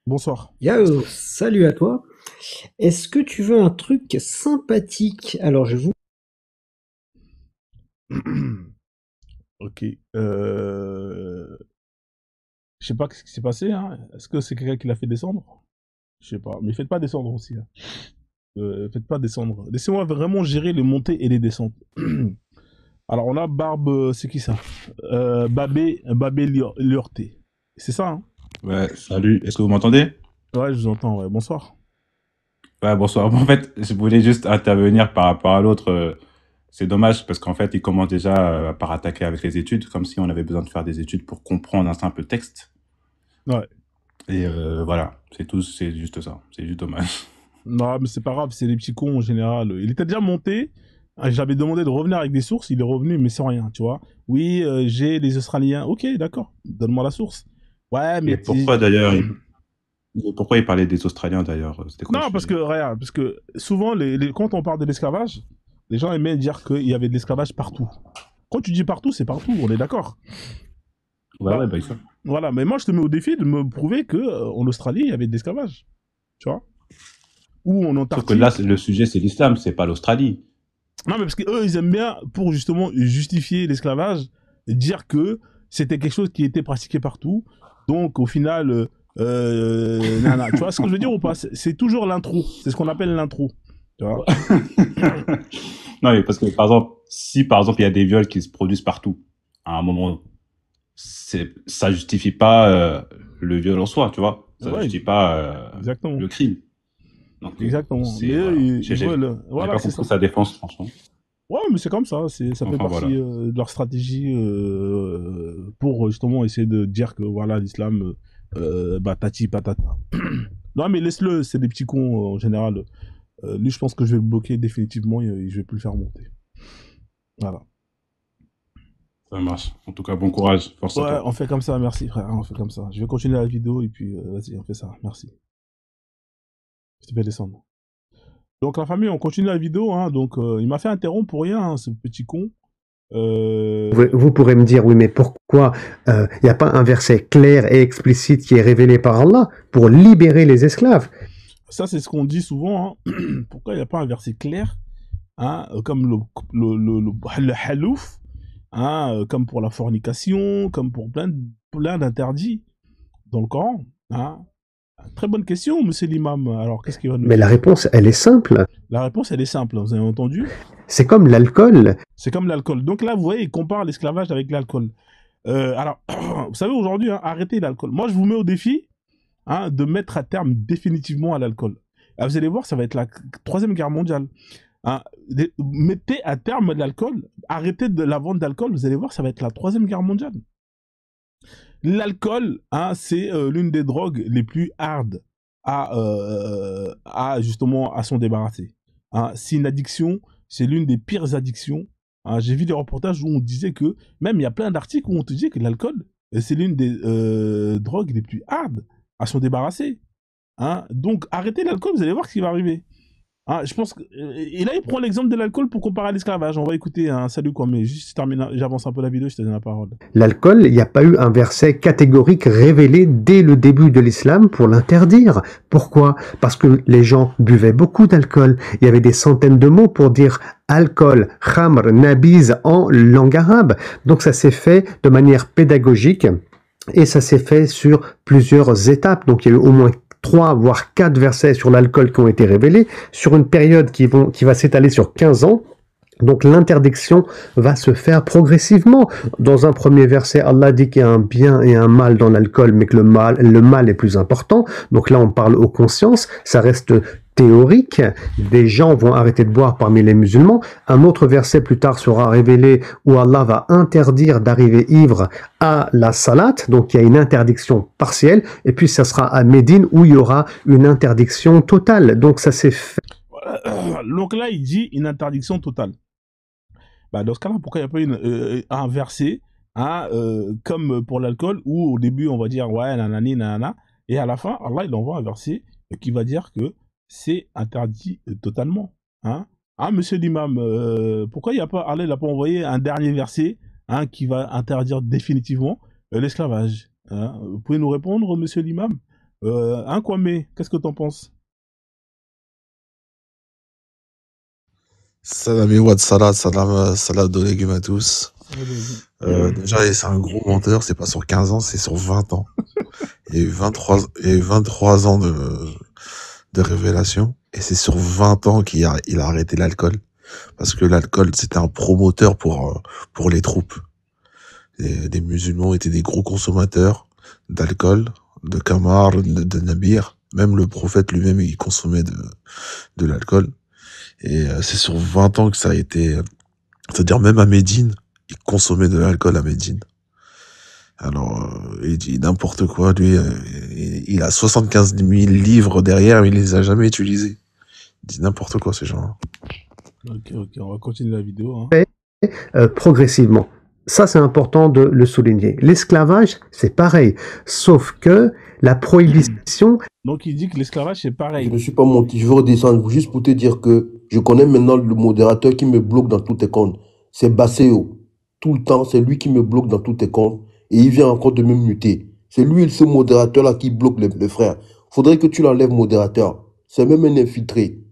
A: Bonsoir.
F: Yo, salut à toi. Est-ce que tu veux un truc sympathique? Alors, je vous...
A: Ok. Je sais pas ce qui s'est passé. Hein. Est-ce que c'est quelqu'un qui l'a fait descendre? Je sais pas. Mais faites pas descendre aussi. Hein. Faites pas descendre. Laissez-moi vraiment gérer les montées et les descentes. Alors, on a Barbe... c'est qui ça? Babé Liorté. C'est ça, hein?
G: Ouais, salut. Est-ce que vous m'entendez?
A: Ouais, je vous entends. Ouais. Bonsoir.
G: Ouais, bonsoir. En fait, je voulais juste intervenir par rapport à l'autre. C'est dommage parce qu'en fait, il commence déjà par attaquer avec les études, comme si on avait besoin de faire des études pour comprendre un simple texte.
A: Ouais.
G: Et voilà, c'est tout, c'est juste ça. C'est juste dommage.
A: Non, mais c'est pas grave, c'est des petits cons en général. Il était déjà monté. J'avais demandé de revenir avec des sources, il est revenu, mais sans rien, tu vois. Oui, j'ai les Australiens. Ok, d'accord, donne-moi la source. Ouais, mais...
G: Et pourquoi d'ailleurs pourquoi il parlait des Australiens d'ailleurs? C'était quoi
A: Non,
G: le
A: parce que,
G: sujet?
A: regarde, parce que souvent, quand on parle de l'esclavage, les gens aimaient dire qu'il y avait de l'esclavage partout. Quand tu dis partout, c'est partout, on est d'accord.
G: Ouais,
A: Bah,
G: ouais, bah ça.
A: voilà, mais moi, je te mets au défi de me prouver qu'en Australie, il y avait de l'esclavage. Tu vois? Ou en
G: Sauf que
A: Antarctique.
G: là, le sujet, c'est l'islam, c'est pas l'Australie.
A: Non, mais parce qu'eux, ils aiment bien, pour justement justifier l'esclavage, dire que c'était quelque chose qui était pratiqué partout. Donc, au final, nana. Tu vois ce que je veux dire ou pas? C'est toujours l'intro. C'est ce qu'on appelle l'intro. Tu vois?
G: Non, mais parce que par exemple, si par exemple il y a des viols qui se produisent partout, à un moment, ça justifie pas le viol en soi, tu vois. Ça
A: Ouais,
G: justifie pas
A: exactement.
G: le crime. Donc,
A: Exactement.
G: c'est
A: Mais eux,
G: voilà.
A: ils
G: J'ai
A: veulent. Voilà,
G: pas
A: c'est ça.
G: compris sa défense, franchement.
A: Ouais, mais c'est comme ça. Ça fait
G: Enfin,
A: partie
G: voilà.
A: de leur stratégie pour justement essayer de dire que voilà, l'islam, bah, tati patata. Non, mais laisse-le, c'est des petits cons en général. Lui, je pense que je vais le bloquer définitivement et je vais plus le faire monter. Voilà.
G: Ça marche. En tout cas, bon courage. Force à
A: Ouais,
G: toi.
A: on fait comme ça, merci frère, on fait comme ça. Je vais continuer la vidéo et puis vas-y, on fait ça, merci. Je te fais descendre. Donc la famille, on continue la vidéo, hein. Donc il m'a fait interrompre pour rien, hein, ce petit con.
D: Vous pourrez me dire, oui, mais pourquoi il n'y a pas un verset clair et explicite qui est révélé par Allah pour libérer les esclaves?
A: Ça, c'est ce qu'on dit souvent. Hein. Pourquoi il n'y a pas un verset clair, hein, comme le halouf, hein, comme pour la fornication, comme pour plein d'interdits dans le Coran, hein. Très bonne question, monsieur l'imam. Alors, qu'est-ce qu'il va nous
D: Mais
A: dire?
D: la réponse, elle est simple.
A: La réponse, elle est simple, vous avez entendu?
D: C'est comme l'alcool.
A: C'est comme l'alcool. Donc là, vous voyez, il compare l'esclavage avec l'alcool. Alors, vous savez, aujourd'hui, hein, arrêtez l'alcool. Moi, je vous mets au défi, hein, de mettre à terme définitivement à l'alcool. Vous allez voir, ça va être la 3e guerre mondiale. Hein. Mettez à terme l'alcool, arrêtez de la vente d'alcool, vous allez voir, ça va être la 3e guerre mondiale. L'alcool, hein, c'est l'une des drogues les plus hard justement à s'en débarrasser. Hein. C'est une addiction, c'est l'une des pires addictions. Hein. J'ai vu des reportages où on disait que, même il y a plein d'articles où on te dit que l'alcool, c'est l'une des drogues les plus hard à s'en débarrasser. Hein. Donc arrêtez l'alcool, vous allez voir ce qui va arriver. Hein, je pense que... Et là, il prend l'exemple de l'alcool pour comparer à l'esclavage. On va écouter un salut quoi, mais juste j'avance un peu la vidéo, je te donne la parole.
D: L'alcool, il n'y a pas eu un verset catégorique révélé dès le début de l'islam pour l'interdire. Pourquoi? Parce que les gens buvaient beaucoup d'alcool. Il y avait des centaines de mots pour dire alcool, khamr, nabiz en langue arabe. Donc ça s'est fait de manière pédagogique et ça s'est fait sur plusieurs étapes. Donc il y a eu au moins 3 voire 4 versets sur l'alcool qui ont été révélés sur une période qui va s'étaler sur 15 ans. Donc l'interdiction va se faire progressivement. Dans un premier verset, Allah dit qu'il y a un bien et un mal dans l'alcool, mais que le mal est plus important. Donc là, on parle aux consciences. Ça reste théorique. Des gens vont arrêter de boire parmi les musulmans. Un autre verset plus tard sera révélé où Allah va interdire d'arriver ivre à la salat. Donc il y a une interdiction partielle. Et puis ça sera à Médine où il y aura une interdiction totale. Donc ça s'est fait.
A: Donc là, il dit une interdiction totale. Bah, dans ce cas-là, pourquoi il n'y a pas un verset, hein, comme pour l'alcool, où au début on va dire ouais, nanani, nanana, et à la fin, Allah il envoie un verset qui va dire que c'est interdit totalement. Hein. Ah, monsieur l'imam, pourquoi Allah n'a pas envoyé un dernier verset qui va interdire définitivement l'esclavage hein. Vous pouvez nous répondre, monsieur l'imam Kwame, qu'est-ce que t'en penses?
H: Salam et Wad Salah, salam de légumes à tous. Déjà, c'est un gros menteur, c'est pas sur 15 ans, c'est sur 20 ans. Il y a eu 23 ans de révélation, et c'est sur 20 ans qu'il a arrêté l'alcool. Parce que l'alcool, c'était un promoteur pour les troupes. Des musulmans étaient des gros consommateurs d'alcool, de Kamar, de Nabir. Même le prophète lui-même, il consommait de l'alcool. Et c'est sur 20 ans que ça a été... C'est-à-dire même à Médine, il consommait de l'alcool à Médine. Alors, il dit n'importe quoi, lui. Il a 75 000 livres derrière, mais il les a jamais utilisés. Il dit n'importe quoi, ces gens-là.
A: Ok, on va continuer la vidéo. Hein.
D: Progressivement. Ça, c'est important de le souligner. L'esclavage, c'est pareil. Sauf que la prohibition...
A: Donc, il dit que l'esclavage, c'est pareil.
I: Je ne suis pas monté, je veux redescendre juste pour te dire que je connais maintenant le modérateur qui me bloque dans tous tes comptes. C'est Basseo. Tout le temps, c'est lui qui me bloque dans tous tes comptes. Et il vient encore de me muter. C'est lui, ce modérateur-là, qui bloque les frères. Faudrait que tu l'enlèves, modérateur. C'est même un infiltré.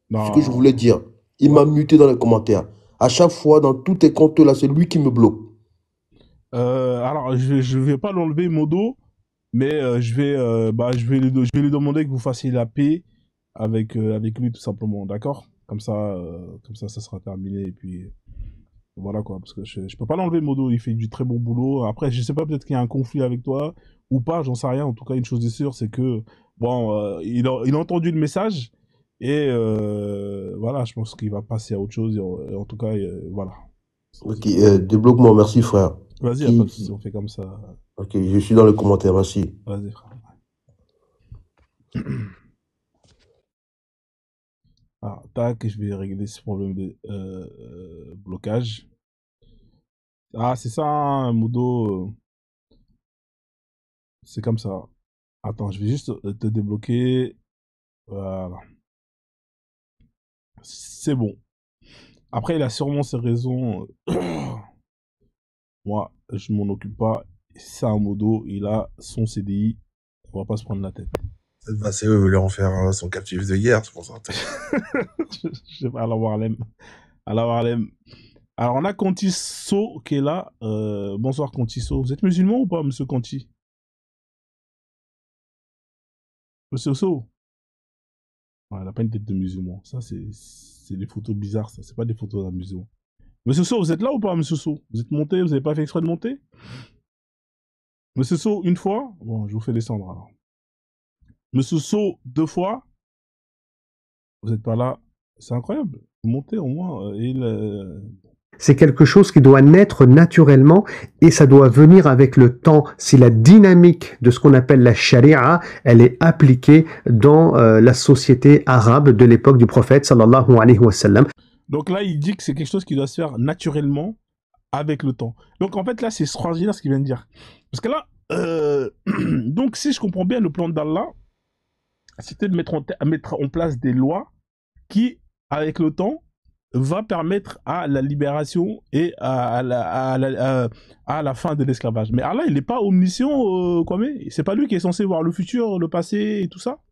A: Non.
I: Ce que je voulais dire. Il m'a muté dans les commentaires. À chaque fois, dans tous tes comptes-là, c'est lui qui me bloque.
A: Alors, je vais pas l'enlever, Modo, mais je vais lui demander que vous fassiez la paix avec lui, tout simplement, d'accord? Comme ça, ça sera terminé, et puis... Voilà quoi, parce que je peux pas l'enlever, Modo, il fait du très bon boulot. Après, je sais pas, peut-être qu'il y a un conflit avec toi, ou pas, j'en sais rien. En tout cas, une chose est sûre, c'est que, bon, il a entendu le message, et voilà, je pense qu'il va passer à autre chose, et en tout cas, voilà.
I: Ok, débloque-moi, merci frère.
A: Vas-y, y'a pas de souci, on fait comme ça.
I: Ok, je suis dans les commentaires, merci.
A: Vas-y, frère. Ah, tac, je vais régler ce problème de blocage. Ah, c'est ça, hein, Modo. C'est comme ça. Attends, je vais juste te débloquer. Voilà. C'est bon. Après, il a sûrement ses raisons. Moi, je m'en occupe pas. C'est un Modo, il a son CDI. On va pas se prendre la tête.
H: C'est eux voulaient en faire son captif de guerre, c'est pour ça.
A: Je sais pas, Allah Warlem. Alors, on a Contiso qui est là. Bonsoir, Contiso. Vous êtes musulman ou pas, monsieur Conti? Monsieur So? Ouais, il n'a pas une tête de musulman. Ça, c'est des photos bizarres, ça. C'est pas des photos d'un musulman. Monsieur So, vous êtes là ou pas, monsieur So? Vous êtes monté? Vous avez pas fait exprès de monter? Monsieur So, une fois? Bon, je vous fais descendre, alors. Monsieur So, 2 fois? Vous n'êtes pas là? C'est incroyable. Vous montez au moins.
D: C'est quelque chose qui doit naître naturellement et ça doit venir avec le temps. Si la dynamique de ce qu'on appelle la charia, elle est appliquée dans la société arabe de l'époque du prophète sallallahu alayhi wa sallam.
A: Donc là, il dit que c'est quelque chose qui doit se faire naturellement avec le temps. Donc en fait, là, c'est extraordinaire ce qu'il vient de dire. Parce que là, donc si je comprends bien, le plan d'Allah, c'était de mettre en place des lois qui, avec le temps, va permettre à la libération et à la fin de l'esclavage. Mais Allah, il n'est pas omniscient, Kwame. C'est pas lui qui est censé voir le futur, le passé et tout ça?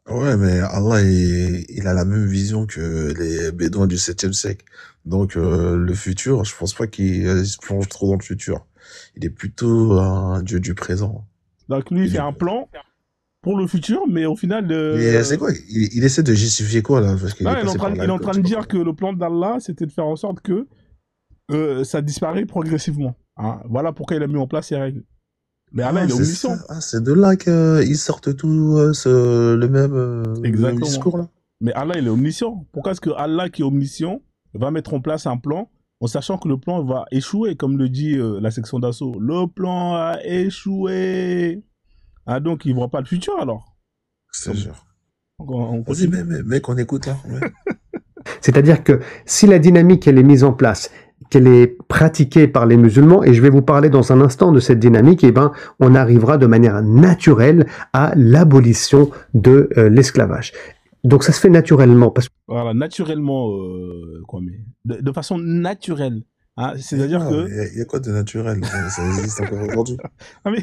H: Ouais, mais Allah, il a la même vision que les Bédouins du 7e siècle. Donc, le futur, je pense pas qu'il se plonge trop dans le futur. Il est plutôt un dieu du présent.
A: Donc lui, il fait un plan pour le futur, mais au final...
H: c'est quoi il essaie de justifier quoi, là? Parce qu'il
A: il est en train de dire que le plan d'Allah, c'était de faire en sorte que ça disparaît progressivement. Hein. Voilà pourquoi il a mis en place ces règles. Mais Allah, il est omniscient.
H: C'est de là qu'ils sortent tout le même discours, là.
A: Mais Allah, il est omniscient. Pourquoi est-ce que Allah, qui est omniscient, va mettre en place un plan en sachant que le plan va échouer, comme le dit la section d'assaut? Le plan a échoué. Ah, donc, il ne voit pas le futur, alors?
H: C'est sûr. Vas-y, mec, on écoute, là. Ouais.
D: C'est-à-dire que si la dynamique, elle est mise en place, qu'elle est pratiquée par les musulmans, et je vais vous parler dans un instant de cette dynamique, et on arrivera de manière naturelle à l'abolition de l'esclavage. Donc ça se fait naturellement, parce que
A: Voilà, naturellement, quoi, mais de façon naturelle. Hein, c'est-à-dire
H: Non,
A: que.
H: il y a quoi de naturel? Ça existe encore aujourd'hui.
A: Ah, mais.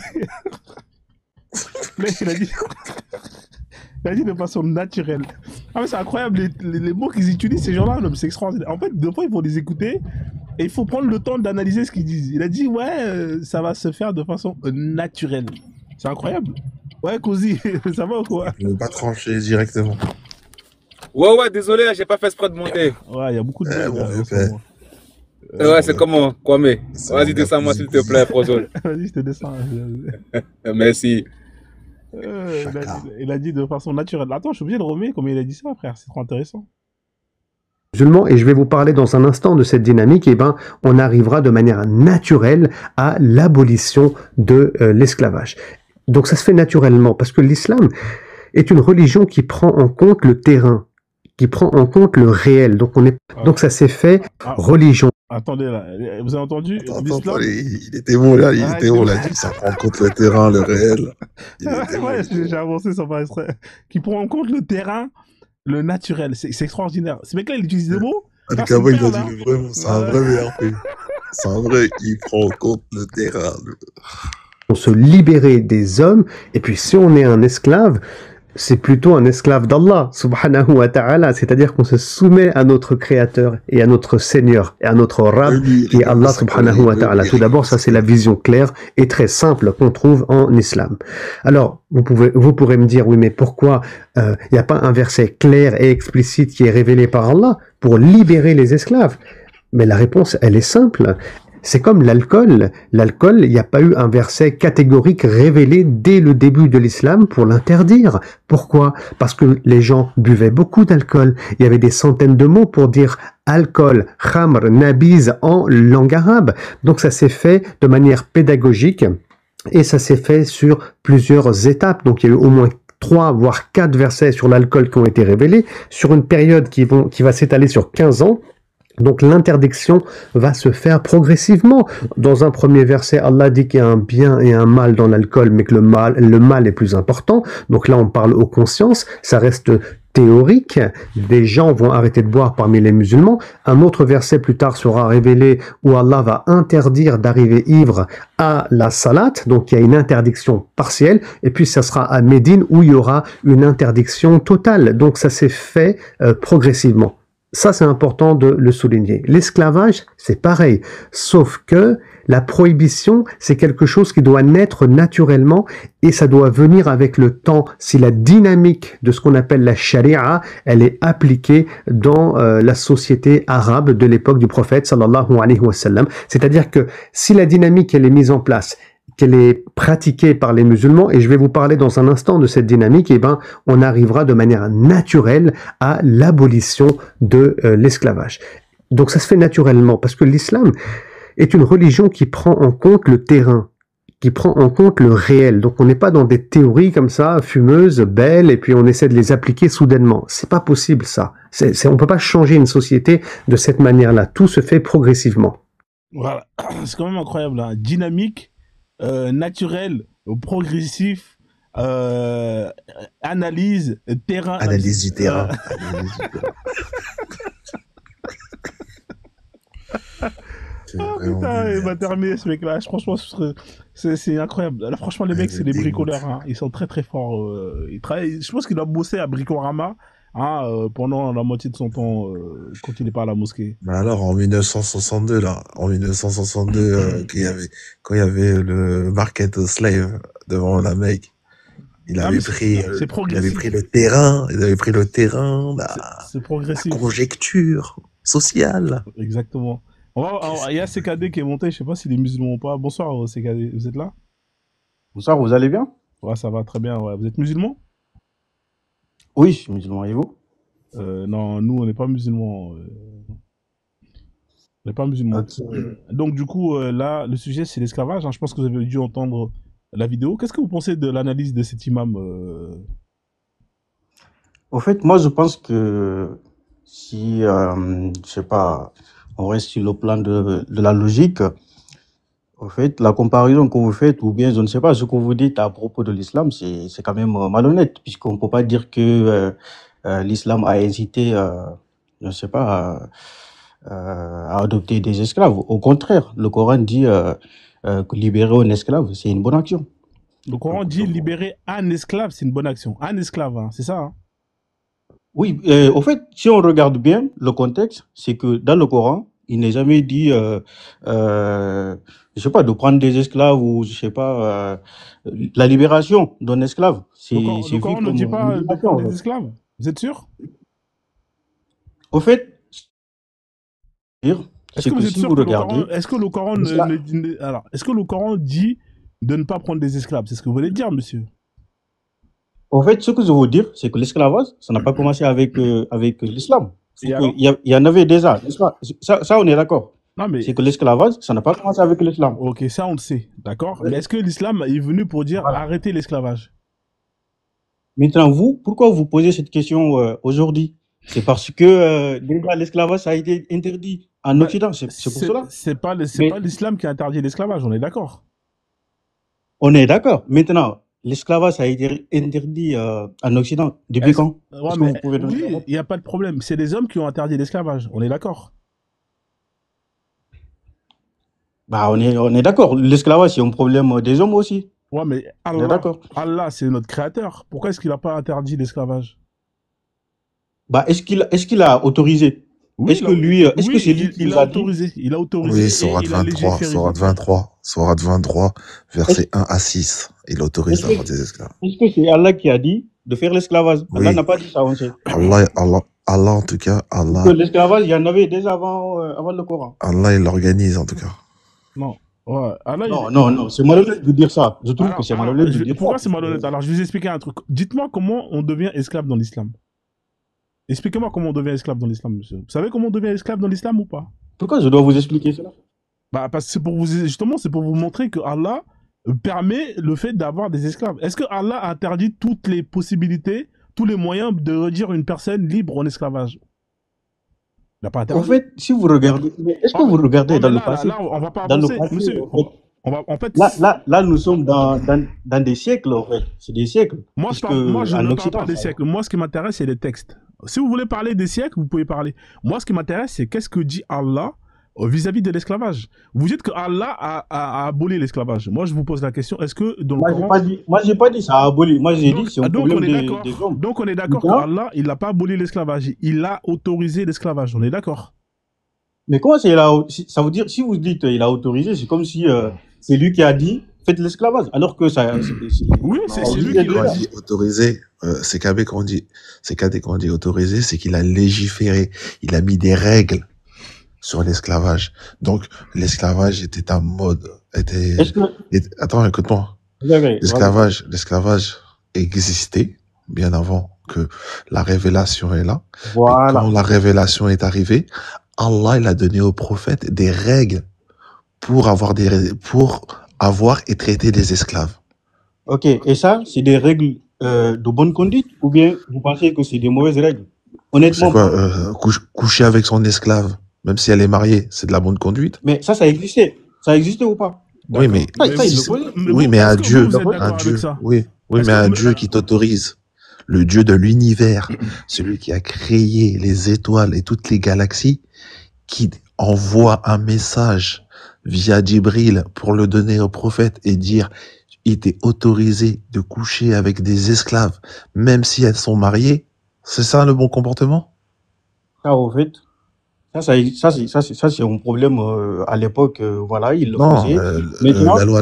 A: Là, il a dit de façon naturelle. Ah, mais c'est incroyable, les mots qu'ils utilisent, ces gens-là, c'est extraordinaire. En fait, deux fois, il faut les écouter et il faut prendre le temps d'analyser ce qu'ils disent. Il a dit, ouais, ça va se faire de façon naturelle. C'est incroyable. Ouais, Cozy, ça va ou quoi?
H: Je ne veux pas trancher directement.
J: Ouais, désolé, j'ai pas fait exprès de monter.
A: Ouais, il y a beaucoup de
H: Eh,
A: blagues,
H: mon vieux
A: en ce
H: père.
A: moment.
J: Ouais, c'est comment, Kwame?
H: C'est
J: Vas-y,
H: mon
J: descends-moi,
H: gars,
J: s'il te plaît, Prozol.
A: Vas-y, je te descends.
J: Merci.
A: Il a dit de façon naturelle. Attends, je suis obligé de remettre comme il a dit ça, frère. C'est trop intéressant.
D: musulmans, et je vais vous parler dans un instant de cette dynamique, et on arrivera de manière naturelle à l'abolition de l'esclavage. Donc ça se fait naturellement, parce que l'islam est une religion qui prend en compte le terrain, qui prend en compte le réel. Donc ça s'est fait religion.
A: Attendez, là, vous avez entendu?
H: Attends, il était bon là, il était bon là, ça prend en compte le terrain, le réel.
A: Ouais, j'ai avancé sans faire exprès. Qui prend en compte le terrain, le naturel. C'est extraordinaire. Ce mec-là, il utilise des mots.
H: Le cowboy, il a dit le vrai mot, c'est un vrai VRP. C'est un vrai, il prend en compte le terrain.
D: On se libérer des hommes, et puis si on est un esclave, c'est plutôt un esclave d'Allah, subhanahu wa ta'ala, c'est-à-dire qu'on se soumet à notre créateur et à notre seigneur et à notre Rabb, qui est Allah subhanahu wa ta'ala. Tout d'abord, ça c'est la vision claire et très simple qu'on trouve en islam. Alors, vous pourrez me dire, oui, mais pourquoi il n'y a pas un verset clair et explicite qui est révélé par Allah pour libérer les esclaves? Mais la réponse, elle est simple. C'est comme l'alcool. L'alcool, il n'y a pas eu un verset catégorique révélé dès le début de l'islam pour l'interdire. Pourquoi? Parce que les gens buvaient beaucoup d'alcool. Il y avait des centaines de mots pour dire alcool, khamr, nabiz en langue arabe. Donc ça s'est fait de manière pédagogique et ça s'est fait sur plusieurs étapes. Donc il y a eu au moins 3 voire 4 versets sur l'alcool qui ont été révélés sur une période qui va s'étaler sur 15 ans. Donc l'interdiction va se faire progressivement. Dans un premier verset, Allah dit qu'il y a un bien et un mal dans l'alcool, mais que le mal est plus important. Donc là, on parle aux consciences. Ça reste théorique. Des gens vont arrêter de boire parmi les musulmans. Un autre verset plus tard sera révélé où Allah va interdire d'arriver ivre à la salat. Donc il y a une interdiction partielle. Et puis ça sera à Médine où il y aura une interdiction totale. Donc ça s'est fait progressivement. Ça, c'est important de le souligner. L'esclavage, c'est pareil. Sauf que la prohibition, c'est quelque chose qui doit naître naturellement et ça doit venir avec le temps. Si la dynamique de ce qu'on appelle la charia, elle est appliquée dans la société arabe de l'époque du prophète, sallallahu alayhi wa sallam. C'est-à-dire que si la dynamique, elle est mise en place, qu'elle est pratiquée par les musulmans, et je vais vous parler dans un instant de cette dynamique, on arrivera de manière naturelle à l'abolition de l'esclavage. Donc ça se fait naturellement, parce que l'islam est une religion qui prend en compte le terrain, qui prend en compte le réel. Donc on n'est pas dans des théories comme ça, fumeuses, belles, et puis on essaie de les appliquer soudainement. C'est pas possible ça. On peut pas changer une société de cette manière-là. Tout se fait progressivement.
A: Voilà, c'est quand même incroyable, hein. Dynamique, naturel, progressif, analyse, terrain.
H: Analyse du terrain.
A: Oh putain, il va terminer ce mec-là. Franchement, c'est incroyable. Là, franchement, les mecs, c'est des bricoleurs. Hein. Ils sont très très forts. Ils travaillent. Je pense qu'il a bossé à Bricorama pendant la moitié de son temps quand il n'est pas à la mosquée.
H: Mais alors, en 1962, quand il y avait le market of slave devant la Mecque, il avait pris le terrain, la conjecture sociale.
A: Exactement. Il y a CKD qui est monté, je sais pas s'il est musulman ou pas. Bonsoir CKD, vous êtes là?
K: Bonsoir, vous allez bien?
A: Ouais, ça va très bien. Ouais. Vous êtes musulman?
K: Oui, je suis musulman, et vous?
A: Non, nous on n'est pas musulmans. On n'est pas musulmans.
K: Okay.
A: Donc du coup, là, le sujet c'est l'esclavage. Hein. Je pense que vous avez dû entendre la vidéo. Qu'est-ce que vous pensez de l'analyse de cet imam
K: Au fait, moi je pense que si, je sais pas, on reste sur le plan de la logique. En fait, la comparaison que vous faites, ou bien je ne sais pas, ce que vous dites à propos de l'islam, c'est quand même malhonnête, puisqu'on ne peut pas dire que l'islam a incité, je ne sais pas, à adopter des esclaves. Au contraire, le Coran dit que libérer un esclave, c'est une bonne action.
A: Le Coran dit libérer un esclave, c'est une bonne action. Un esclave, hein, c'est ça, hein?
K: Oui, au fait, si on regarde bien le contexte, c'est que dans le Coran, il n'est jamais dit, je sais pas, de prendre des esclaves ou je sais pas, la libération d'un esclave.
A: Le Coran ne dit pas de prendre des esclaves. Vous êtes sûr?
K: Au fait,
A: est-ce que vous êtes sûr que est-ce que le Coran est-ce que le Coran dit de ne pas prendre des esclaves? C'est ce que vous voulez dire, monsieur?
K: En fait, ce que je veux dire, c'est que l'esclavage, ça n'a pas commencé avec l'islam. Il y en avait déjà, n'est-ce pas? Ça, on est d'accord. C'est que l'esclavage, ça n'a pas commencé avec l'islam.
A: Ok, ça on le sait, d'accord. Mais est-ce que l'islam est venu pour dire arrêter l'esclavage?
K: Maintenant, pourquoi vous posez cette question aujourd'hui? C'est parce que déjà l'esclavage a été interdit en Occident, c'est pour cela.
A: C'est pas l'islam qui a interdit l'esclavage, on est d'accord.
K: On est d'accord. Maintenant, l'esclavage a été interdit en Occident. Depuis quand?
A: Oui, il n'y a pas de problème. C'est les hommes qui ont interdit l'esclavage. On est d'accord.
K: Bah, on est d'accord. L'esclavage, c'est un problème des hommes aussi.
A: Ouais, mais Allah, c'est notre créateur. Pourquoi est-ce qu'il n'a pas interdit l'esclavage?
K: Bah, est-ce qu'il a autorisé? Oui, est-ce que c'est lui qui l'a
A: autorisé? Il a autorisé.
H: Oui, Sourate 23, versets 1 à 6. Il autorise d'avoir des esclaves.
K: Est-ce que c'est Allah qui a dit de faire l'esclavage? Oui. Allah n'a pas dit ça, on sait.
H: Allah, en tout cas, Allah.
K: Parce que l'esclavage, il y en avait déjà avant le Coran.
H: Allah, il l'organise, en tout cas.
A: Non. Ouais, Allah,
K: non, c'est malhonnête de dire ça. Je trouve que c'est malhonnête de dire ça.
A: Pourquoi c'est malhonnête? Alors, je vais vous expliquer un truc. Dites-moi comment on devient esclave dans l'islam. Expliquez-moi comment on devient esclave dans l'islam, monsieur. Vous savez comment on devient esclave dans l'islam ou pas?
K: Pourquoi je dois vous expliquer cela?
A: Bah, parce que c'est pour vous montrer que Allah permet le fait d'avoir des esclaves. Est-ce que Allah a interdit toutes les possibilités, tous les moyens de réduire une personne libre en esclavage? Il n'a pas interdit.
K: En fait, si vous regardez, est-ce que vous regardez dans le passé?
A: Là, on va pas avancer, monsieur.
K: Là, nous sommes dans des siècles, en fait. C'est des siècles.
A: Moi, je ne parle pas des siècles. Moi, ce qui m'intéresse, c'est les textes. Si vous voulez parler des siècles, vous pouvez parler. Moi, ce qui m'intéresse, c'est qu'est-ce que dit Allah vis-à-vis de l'esclavage. Vous dites que Allah a aboli l'esclavage. Moi, je vous pose la question, est-ce que dans le Coran...
K: Moi, j'ai pas dit ça a aboli. Moi, j'ai dit c'est un problème des hommes.
A: Donc, on est d'accord qu'Allah, il n'a pas aboli l'esclavage. Il a autorisé l'esclavage. On est d'accord?
K: Mais comment ça veut dire, si vous dites il a autorisé, c'est comme si c'est lui qui a dit faites l'esclavage, alors que ça...
A: Oui, c'est lui qui a dit
H: autorisé. C'est Kabé qu'on dit autorisé, c'est qu'il a légiféré. Il a mis des règles sur l'esclavage. Donc, l'esclavage était un mode, attends, écoute-moi. L'esclavage existait bien avant que la révélation est là.
K: Voilà.
H: Et quand la révélation est arrivée, Allah, il a donné aux prophètes des règles pour avoir et traiter des esclaves.
K: Ok. Et ça, c'est des règles de bonne conduite, ou bien vous pensez que c'est des mauvaises règles? Honnêtement.
H: C'est quoi, coucher avec son esclave, même si elle est mariée, c'est de la bonne conduite?
K: Mais ça existait. Ça existait ou pas?
H: Oui, mais un Dieu qui t'autorise, le Dieu de l'univers, celui qui a créé les étoiles et toutes les galaxies, qui envoie un message via Djibril pour le donner au prophète et dire il t'est autorisé de coucher avec des esclaves, même si elles sont mariées. C'est ça le bon comportement?
K: Ça, au fait, ça c'est un problème à l'époque. Voilà, il le faisait.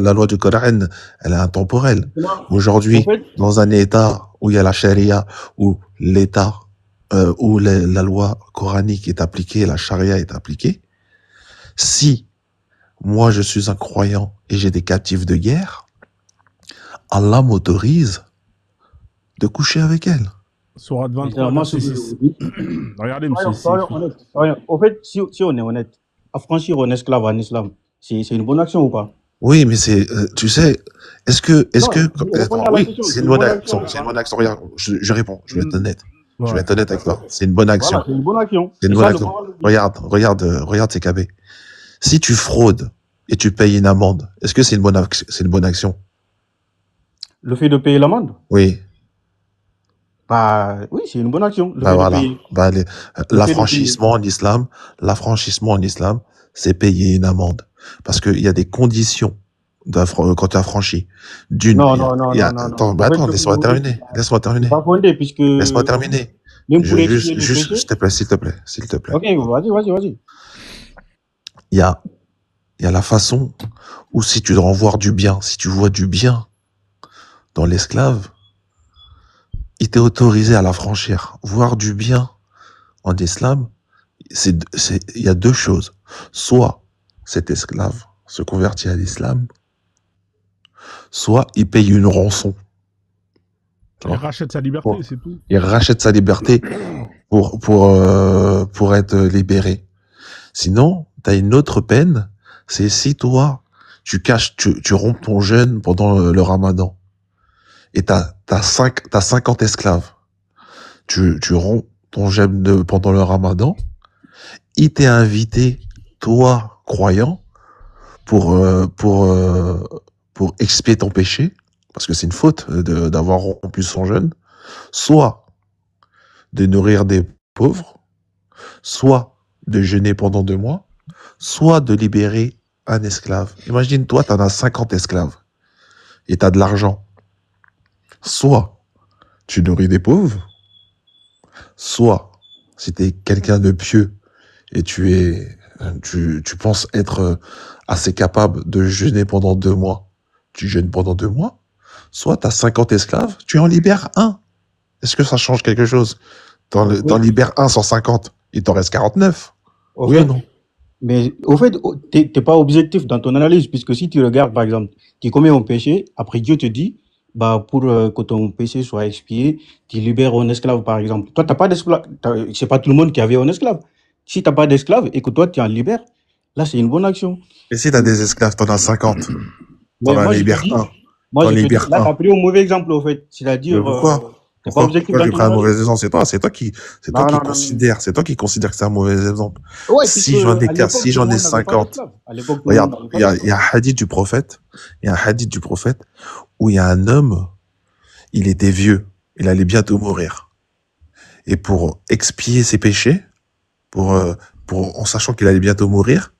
H: La loi du Coran, elle est intemporelle. Aujourd'hui, dans un État où il y a la charia, où l'État, où la loi coranique est appliquée, la charia est appliquée, si moi je suis un croyant et j'ai des captifs de guerre, Allah m'autorise de coucher avec elle.
A: Sourate 23, regardez, monsieur.
K: Au fait, si on est honnête, affranchir un esclave en islam, c'est une bonne action ou pas?
H: Oui, mais c'est, tu sais, oui, c'est une bonne action. Regarde, je réponds, je vais être honnête. Je vais
A: Ouais.
H: être honnête avec toi. C'est une bonne action.
K: Voilà, c'est une bonne action.
H: C'est une
K: C'est
H: bonne
K: ça le
H: action.
K: moral.
H: Regarde TKB. Si tu fraudes et tu payes une amende, est-ce que c'est une bonne action?
K: Le fait de payer l'amende,
H: Oui.
K: bah oui, c'est une bonne action. Le
H: Bah
K: fait de
H: voilà.
K: payer,
H: Bah,
K: le fait de payer.
H: l'affranchissement en islam, c'est payer une amende. Parce qu'il y a des conditions quand tu as franchi. D'une,
K: Non, non, non, non, non,
H: attends,
K: non.
H: bah
K: En fait,
H: attends,
K: ce que
H: laisse-moi
K: vous dites,
H: terminer. Laisse-moi
K: c'est
H: terminer.
K: pas fondé, puisque
H: Laisse-moi terminer.
K: même pour expier le
H: Juste,
K: péché.
H: s'il te plaît, s'il te plaît, s'il te plaît.
K: Ok, vas-y.
H: Il y a la façon où si tu dois en voir du bien, si tu vois du bien dans l'esclave, il t'est autorisé à l'affranchir. Voir du bien en islam, il y a deux choses. Soit cet esclave se convertit à l'islam, soit il paye une rançon.
A: Il rachète sa liberté, c'est tout.
H: Il rachète sa liberté pour être libéré. Sinon, t'as une autre peine, c'est si toi, tu rompes ton jeûne pendant le ramadan. Et t'as 50 esclaves. Tu romps ton jeûne pendant le ramadan. Il t'est invité, toi, croyant, pour expier ton péché, parce que c'est une faute d'avoir rompu son jeûne, soit de nourrir des pauvres, soit de jeûner pendant 2 mois, soit de libérer un esclave. Imagine, toi, t'en as 50 esclaves, et t'as de l'argent. Soit tu nourris des pauvres, soit, si t'es quelqu'un de pieux, et tu penses être assez capable de jeûner pendant 2 mois, tu jeûnes pendant 2 mois, soit t'as 50 esclaves, tu en libères un. Est-ce que ça change quelque chose? T'en libères un sur 50, il t'en reste 49. Oui ou non?
K: Mais au fait, t'es pas objectif dans ton analyse, puisque si tu regardes, par exemple, tu commets un péché, après Dieu te dit, bah, pour que ton péché soit expié, tu libères un esclave, par exemple. Toi, t'as pas d'esclave. C'est pas tout le monde qui avait un esclave. Si t'as pas d'esclave et que toi, tu en libères, là, c'est une bonne action.
H: Et si t'as des esclaves, t'en as 50.
K: Mais
H: T'en
K: moi, je te
H: libères
K: dis,
H: un.
K: moi,
H: T'en
K: je te dis,
H: libères
K: là,
H: un.
K: t'as pris un mauvais exemple, au fait. C'est-à-dire,
H: Pourquoi?
K: t'es pas objectif
H: Pourquoi
K: dans
H: j'ai
K: ton
H: pris un mauvais
K: analyse.
H: exemple? C'est toi qui
K: Non.
H: c'est toi qui considère que c'est un mauvais exemple.
K: Ouais,
H: Si
K: puisque
H: j'en ai
K: à l'époque,
H: si
K: tout
H: j'en
K: le
H: ai
K: monde n'avait pas
H: 50,
K: d'esclave. À l'époque, tout le monde
H: regarde,
K: n'avait pas
H: il y a
K: d'esclave.
H: un hadith du prophète, où il y a un homme, il était vieux, il allait bientôt mourir. Et pour expier ses péchés, en sachant qu'il allait bientôt mourir,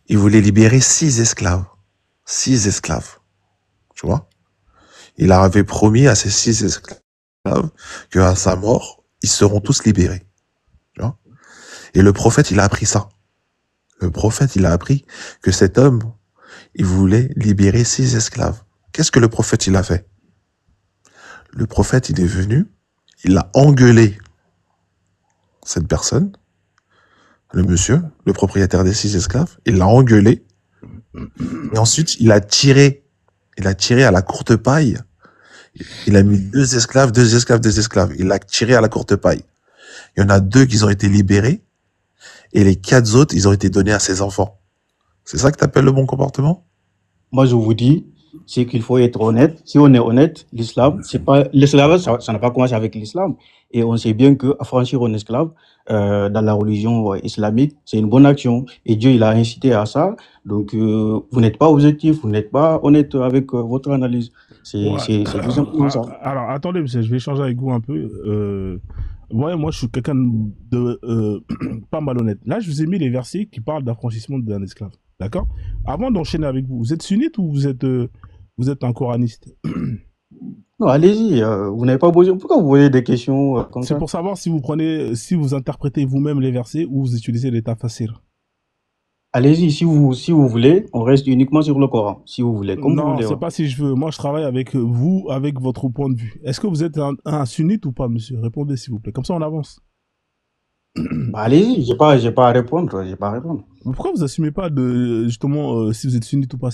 H: il voulait libérer 6 esclaves. 6 esclaves. Tu vois? Il avait promis à ces 6 esclaves qu'à sa mort, ils seront tous libérés. Tu vois? Et le prophète, il a appris ça. Le prophète, il a appris que cet homme, il voulait libérer 6 esclaves. Qu'est-ce que le prophète, il a fait? Le prophète, il est venu, il a engueulé cette personne, le monsieur, le propriétaire des 6 esclaves, il l'a engueulé, et ensuite, il a tiré à la courte paille. Il a mis 2 esclaves. Il a tiré à la courte paille. Il y en a 2 qui ont été libérés, et les 4 autres, ils ont été donnés à ses enfants. C'est ça que t'appelles le bon comportement?
K: Moi, je vous dis, c'est qu'il faut être honnête. Si on est honnête, l'islam, c'est pas, l'esclavage, ça n'a pas commencé avec l'islam. Et on sait bien que affranchir un esclave, dans la religion islamique, c'est une bonne action. Et Dieu, il a incité à ça. Donc, vous n'êtes pas objectif, vous n'êtes pas honnête avec votre analyse. C'est tout simplement ça.
A: Alors, attendez, monsieur, je vais échanger avec vous un peu. Ouais, moi, je suis quelqu'un de pas malhonnête. Là, je vous ai mis les versets qui parlent d'affranchissement d'un esclave. D'accord? Avant d'enchaîner avec vous, vous êtes sunnite ou vous êtes un coraniste?
K: Non, allez-y, vous n'avez pas besoin. Pourquoi vous voyez des questions comme ça?
A: C'est pour savoir si vous interprétez vous-même les versets ou vous utilisez les tafsirs.
K: Allez-y, si vous voulez, on reste uniquement sur le Coran. Si vous voulez, comme vous
A: Non,
K: voulez.
A: c'est pas si je veux. Moi, je travaille avec vous, avec votre point de vue. Est-ce que vous êtes un sunnite ou pas, monsieur? Répondez, s'il vous plaît. Comme ça, on avance.
K: Bah, allez-y, j'ai pas à répondre.
A: Pourquoi vous assumez pas justement si vous êtes sunnite ou pas?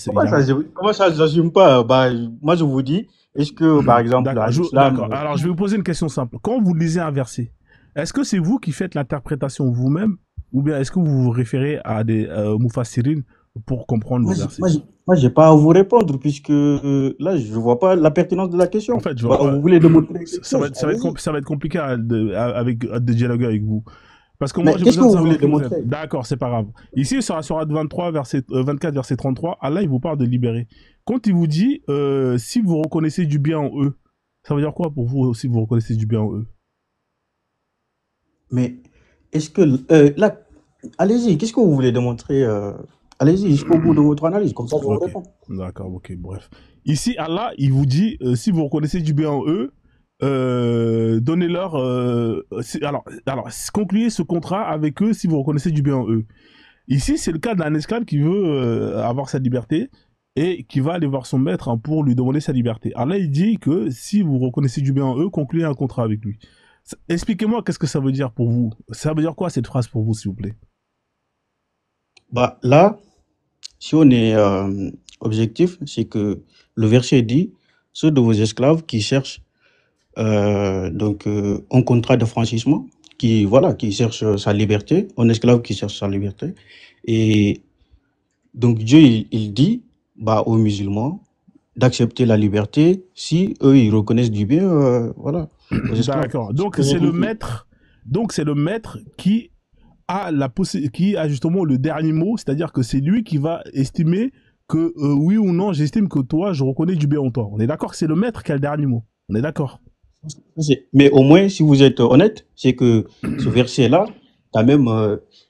K: Comment ça, j'assume pas? Bah, moi, je vous dis, est-ce que, par exemple,
A: D'accord. Alors, je vais vous poser une question simple. Quand vous lisez un verset, est-ce que c'est vous qui faites l'interprétation vous-même, ou bien est-ce que vous vous référez à des mufassirin pour comprendre le verset.
K: Moi, j'ai pas à vous répondre puisque là, je vois pas la pertinence de la question.
A: En fait, je
K: Bah,
A: vois pas.
K: vous voulez démontrer quelque
A: Ça va
K: chose,
A: être, ça va être,
K: allez-y.
A: ça va être compliqué de dialoguer avec vous. Parce que moi,
K: Mais
A: j'ai
K: qu'est-ce
A: besoin
K: que
A: de
K: vous voulez
A: savoir qui vous
K: démontrer?
A: êtes. D'accord, c'est pas grave. Ici, sur la sourate 23, 24, verset 33, Allah, il vous parle de libérer. Quand il vous dit, si vous reconnaissez du bien en eux, ça veut dire quoi pour vous si vous reconnaissez du bien en eux?
K: Mais est-ce que là, allez-y, qu'est-ce que vous voulez démontrer allez-y jusqu'au bout de votre analyse, comme ça je vous
A: Ok,
K: réponds.
A: d'accord, ok, bref. Ici, Allah, il vous dit, si vous reconnaissez du bien en eux, donnez-leur, alors, concluez ce contrat avec eux si vous reconnaissez du bien en eux. Ici, c'est le cas d'un esclave qui veut avoir sa liberté et qui va aller voir son maître pour lui demander sa liberté. Allah, il dit que si vous reconnaissez du bien en eux, concluez un contrat avec lui. Expliquez-moi qu'est-ce que ça veut dire pour vous. Ça veut dire quoi cette phrase pour vous, s'il vous plaît?
K: Bah là, si on est objectif, c'est que le verset dit ceux de vos esclaves qui cherchent un contrat de franchissement, qui cherche sa liberté, un esclave qui cherche sa liberté. Et donc Dieu il dit aux musulmans d'accepter la liberté si eux ils reconnaissent du bien, aux esclaves.
A: D'accord. Donc
K: C'est
A: c'est le
K: compris.
A: maître. Donc c'est le maître qui a qui a justement le dernier mot, c'est-à-dire que c'est lui qui va estimer que oui ou non, j'estime que toi, je reconnais du bien en toi. On est d'accord que c'est le maître qui a le dernier mot. On est d'accord.
K: Mais au moins, si vous êtes honnête, c'est que ce verset-là, quand même,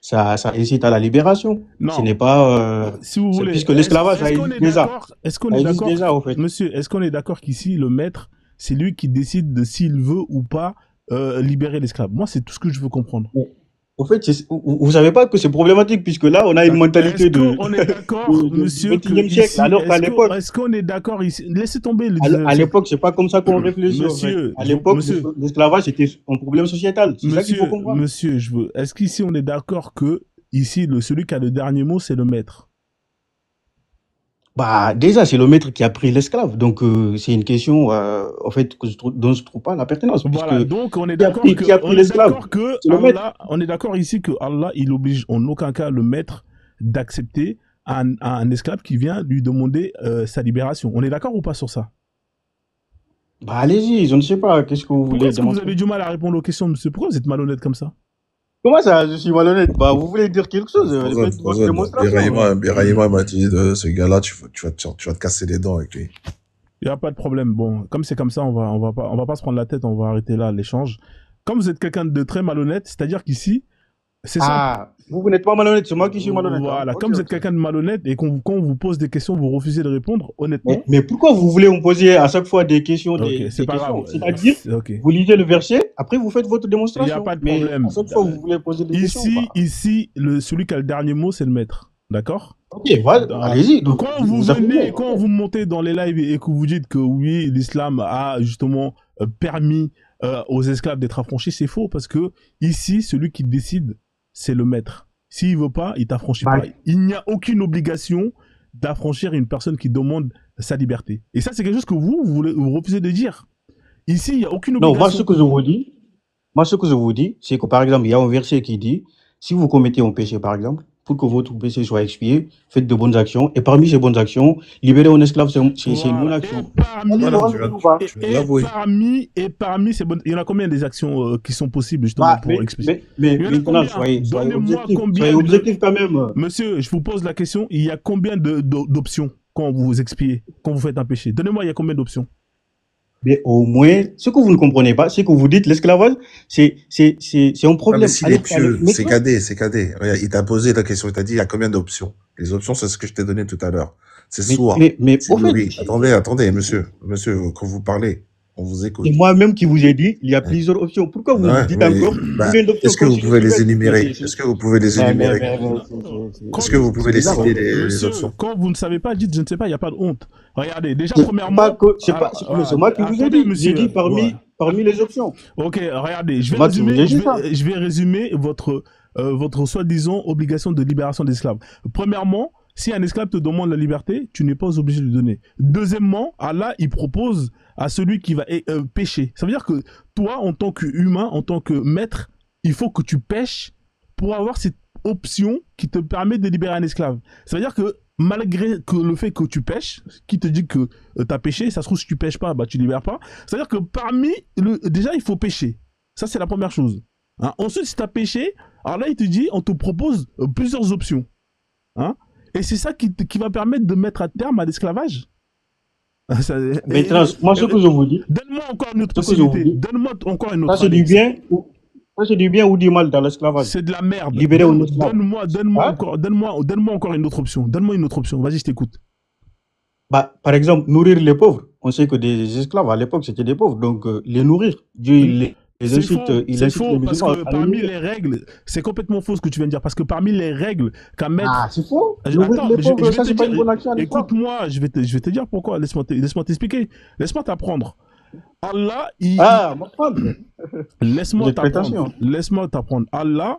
K: ça incite à la libération.
A: Non.
K: Ce n'est pas...
A: Si vous voulez,
K: puisque l'esclavage, ça
A: est-ce qu'on
K: existe
A: est
K: déjà.
A: d'accord? Est-ce qu'on
K: Ça
A: est
K: existe
A: d'accord,
K: déjà, en fait.
A: monsieur? Est-ce qu'on est d'accord qu'ici le maître, c'est lui qui décide de s'il veut ou pas libérer l'esclave? Moi, c'est tout ce que je veux comprendre.
K: En fait, vous savez pas que c'est problématique, puisque là, on a une mentalité
A: On est d'accord, monsieur,
K: du 21e siècle, alors qu'à l'époque...
A: Est-ce qu'on est d'accord ici? Laissez tomber le
K: À l'époque, c'est pas comme ça qu'on réfléchit.
A: Monsieur,
K: en fait. À l'époque, l'esclavage était un problème sociétal. C'est ça qu'il faut comprendre.
A: Monsieur, est-ce qu'ici on est d'accord que ici celui qui a le dernier mot, c'est le maître?
K: Déjà, c'est le maître qui a pris l'esclave. Donc, c'est une question, en fait, dont je ne trouve pas la pertinence.
A: Voilà, donc on est d'accord on est d'accord ici que Allah, il oblige en aucun cas le maître d'accepter un esclave qui vient lui demander sa libération. On est d'accord ou pas sur ça?
K: Allez-y, je ne sais pas. Qu'est-ce que vous voulez
A: Pourquoi est-ce que vous avez du mal à répondre aux questions, monsieur? Pourquoi vous êtes malhonnête comme ça?
K: Comment ça, je suis malhonnête? Vous voulez dire quelque chose?
H: Birahima m'a dit ce gars-là, tu vas te casser les dents avec lui.
A: Il n'y a pas de problème. Bon, comme c'est comme ça, on va pas se prendre la tête, on va arrêter là l'échange. Comme vous êtes quelqu'un de très malhonnête, c'est-à-dire qu'ici, c'est ça.
K: Vous n'êtes pas malhonnête, c'est moi qui suis malhonnête.
A: Voilà, comme vous êtes quelqu'un de malhonnête et quand on vous pose des questions, vous refusez de répondre, honnêtement.
K: Mais pourquoi vous voulez me poser à chaque fois des questions?
A: C'est pas grave.
K: C'est-à-dire, vous lisez le verset, après vous faites votre démonstration.
A: Il n'y a pas de problème.
K: À chaque fois, vous voulez poser des questions.
A: Ici, celui qui a le dernier mot, c'est le maître. D'accord?
K: Ok, voilà, allez-y.
A: Donc, quand vous montez dans les lives et que vous dites que oui, l'islam a justement permis aux esclaves d'être affranchis, c'est faux parce que ici, celui qui décide, c'est le maître. S'il veut pas, il t'affranchit pas. Il n'y a aucune obligation d'affranchir une personne qui demande sa liberté. Et ça, c'est quelque chose que vous refusez de dire. Ici, il n'y a aucune obligation.
K: Non, moi, ce que je vous dis, c'est que par exemple, il y a un verset qui dit, si vous commettez un péché, par exemple, pour que votre péché soit expié, faites de bonnes actions. Et parmi ces bonnes actions, libérer un esclave, c'est une bonne action.
A: Et parmi ces bonnes... Il y en a combien des actions qui sont possibles justement pour expier?
K: Mais maintenant, soyez objectif quand même.
A: Monsieur, je vous pose la question, il y a combien d'options quand vous expiez, quand vous faites un péché? Donnez-moi, il y a combien d'options?
K: Mais au moins, ce que vous ne comprenez pas, c'est que vous dites l'esclavage, c'est un problème.
H: S'il est pieux, c'est cadet. Regarde, il t'a posé la question, il t'a dit il y a combien d'options? Les options, c'est ce que je t'ai donné tout à l'heure. C'est soit.
K: Mais au fait...
H: Attendez, monsieur, quand vous parlez, on vous écoute.
K: C'est moi-même qui vous ai dit, il y a plusieurs options. Pourquoi vous dites encore combien d'options?
H: Est-ce que vous pouvez les énumérer? Est-ce que vous pouvez les citer, les options?
A: Quand vous ne savez pas, dites je ne sais pas, il n'y a pas de honte. Regardez, déjà premièrement...
K: C'est moi qui vous ai dit. J'ai dit parmi les options.
A: Ok, regardez, je vais résumer votre soi-disant obligation de libération d'esclaves. Premièrement, si un esclave te demande la liberté, tu n'es pas obligé de lui donner. Deuxièmement, Allah, il propose à celui qui va pécher. Ça veut dire que toi, en tant qu'humain, en tant que maître, il faut que tu pêches pour avoir cette option qui te permet de libérer un esclave. Ça veut dire que malgré que le fait que tu pêches, qui te dit que tu as pêché, ça se trouve si tu pêches pas, bah tu libères pas. C'est-à-dire que déjà il faut pêcher. Ça c'est la première chose. Hein? Ensuite, si tu as pêché, alors là il te dit, on te propose plusieurs options. Hein? Et c'est ça qui va permettre de mettre à terme à l'esclavage.
K: Maintenant, moi, ce que je vous dis.
A: Donne-moi encore une autre possibilité. Donne-moi encore une autre.
K: Ça, c'est du bien. Ça, c'est du bien ou du mal dans l'esclavage.
A: C'est de la merde.
K: Libérer un esclave.
A: Donne-moi encore une autre option. Donne-moi une autre option. Vas-y, je t'écoute.
K: Bah, par exemple, nourrir les pauvres. On sait que des esclaves, à l'époque, c'était des pauvres. Donc, les nourrir. Dieu, il incite
A: c'est faux,
K: les
A: parce que parmi les règles, c'est complètement faux ce que tu viens de dire, parce que parmi les règles qu'à mettre...
K: Ah, c'est faux.
A: Attends,
K: ça, c'est pas une bonne action.
A: Écoute-moi, je vais te dire pourquoi. Laisse-moi t'expliquer. Laisse-moi t'apprendre. Allah, Laisse-moi t'apprendre. Allah,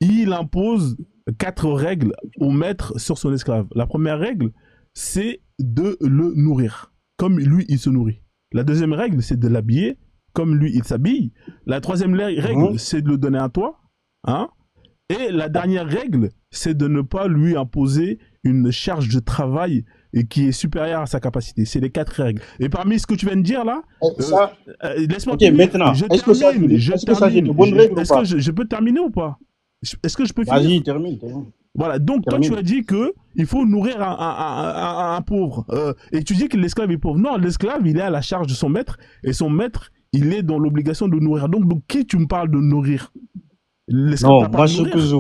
A: il impose 4 règles au maître sur son esclave. La première règle, c'est de le nourrir, comme lui, il se nourrit. La deuxième règle, c'est de l'habiller, comme lui, il s'habille. La troisième règle, c'est de le donner à toi. Hein? Et la dernière règle, c'est de ne pas lui imposer une charge de travail qui est supérieure à sa capacité. C'est les 4 règles. Et parmi ce que tu viens de dire là, laisse-moi
K: maintenant, est-ce que ça c'est de bonnes règles ou pas?
A: Est-ce que je peux terminer ou pas? Est-ce que je peux finir?
K: Vas-y, termine.
A: Voilà, donc toi tu as dit qu'il faut nourrir un pauvre. Et tu dis que l'esclave est pauvre. Non, l'esclave, il est à la charge de son maître, et son maître, il est dans l'obligation de nourrir. Donc qui tu me parles de nourrir?
K: Non, moi ce que je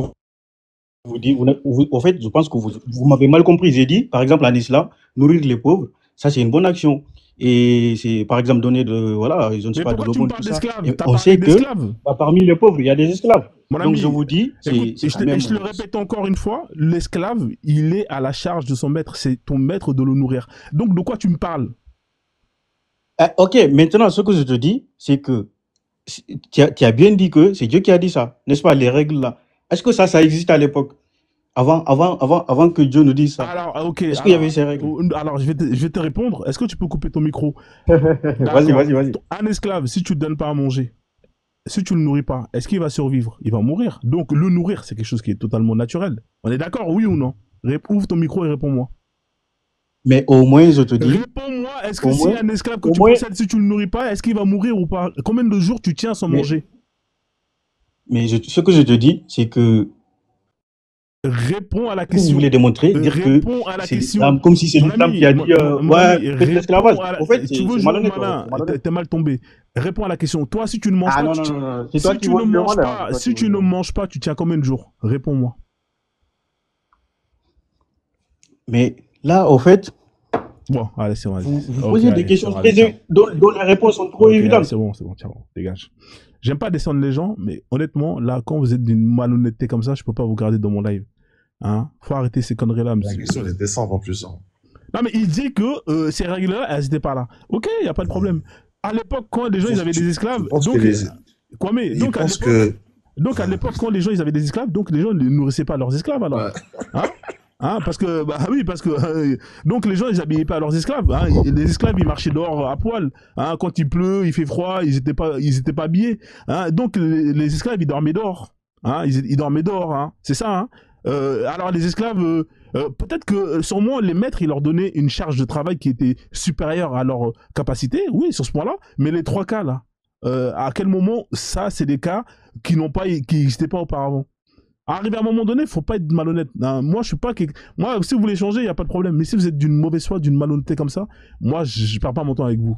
K: vous dis, en fait, je pense que vous m'avez mal compris. J'ai dit, par exemple, en islam, nourrir les pauvres, ça c'est une bonne action. Et c'est, par exemple, donner je ne sais pas, de l'aumône, tout ça. Et on sait que parmi les pauvres, il y a des esclaves. Donc je vous dis,
A: je le répète encore une fois, l'esclave, il est à la charge de son maître. C'est ton maître de le nourrir. Donc de quoi tu me parles?
K: Ok, maintenant, ce que je te dis, c'est que tu as bien dit que c'est Dieu qui a dit ça, n'est-ce pas, les règles là. Est-ce que ça existe à l'époque, avant que Dieu nous dise ça?
A: Alors, ok.
K: Est-ce qu'il y avait ces règles?
A: Alors, je vais te répondre. Est-ce que tu peux couper ton micro?
K: Vas-y.
A: Un esclave, si tu ne donnes pas à manger, si tu ne le nourris pas, est-ce qu'il va survivre? Il va mourir. Donc, le nourrir, c'est quelque chose qui est totalement naturel. On est d'accord, oui ou non? Ouvre ton micro et réponds-moi.
K: Mais au moins, je te dis...
A: Réponds-moi, est-ce que si un esclave que tu possèdes, si tu ne le nourris pas, est-ce qu'il va mourir ou pas? Combien de jours tu tiens sans manger?
K: Mais ce que je te dis, c'est que...
A: Réponds à la question.
K: Vous voulez démontrer, dire que c'est comme si c'est l'islam qui a dit faites l'esclavage. En fait,
A: tu veux jouer malin, t'es mal tombé. Réponds à la question. Toi, si tu ne manges pas, si tu ne manges pas, tu tiens combien de jours? Réponds-moi.
K: Mais là, au fait,
A: bon, allez, c'est bon.
K: Vous posez des questions dont les réponses sont trop évidentes.
A: C'est bon, tiens, dégage. J'aime pas descendre les gens, mais honnêtement, là, quand vous êtes d'une malhonnêteté comme ça, je peux pas vous garder dans mon live. Hein? Faut arrêter ces conneries-là, monsieur.
H: La question est descendre en plus. Hein.
A: Non, mais il dit que ces règles-là, elles étaient pas là. Ok, y a pas de problème. À l'époque, quand les gens ils avaient des esclaves, donc à l'époque, quand les gens ils avaient des esclaves, donc les gens ne nourrissaient pas leurs esclaves alors. Ouais. Hein, parce que donc les gens ils habillaient pas leurs esclaves. Hein, les esclaves ils marchaient dehors à poil. Hein, quand il pleut, il fait froid, ils étaient pas habillés. Hein, donc les esclaves ils dormaient dehors. Hein, ils dormaient dehors. Hein, c'est ça. Hein. Alors les esclaves, peut-être que sûrement les maîtres ils leur donnaient une charge de travail qui était supérieure à leur capacité. Oui, sur ce point-là. Mais les 3 cas là, à quel moment ça c'est des cas qui n'existaient pas auparavant. Arrivé à un moment donné, faut pas être malhonnête. Moi, je suis pas. Moi, si vous voulez changer, il y a pas de problème. Mais si vous êtes d'une mauvaise foi, d'une malhonnêteté comme ça, moi, je perds pas mon temps avec vous.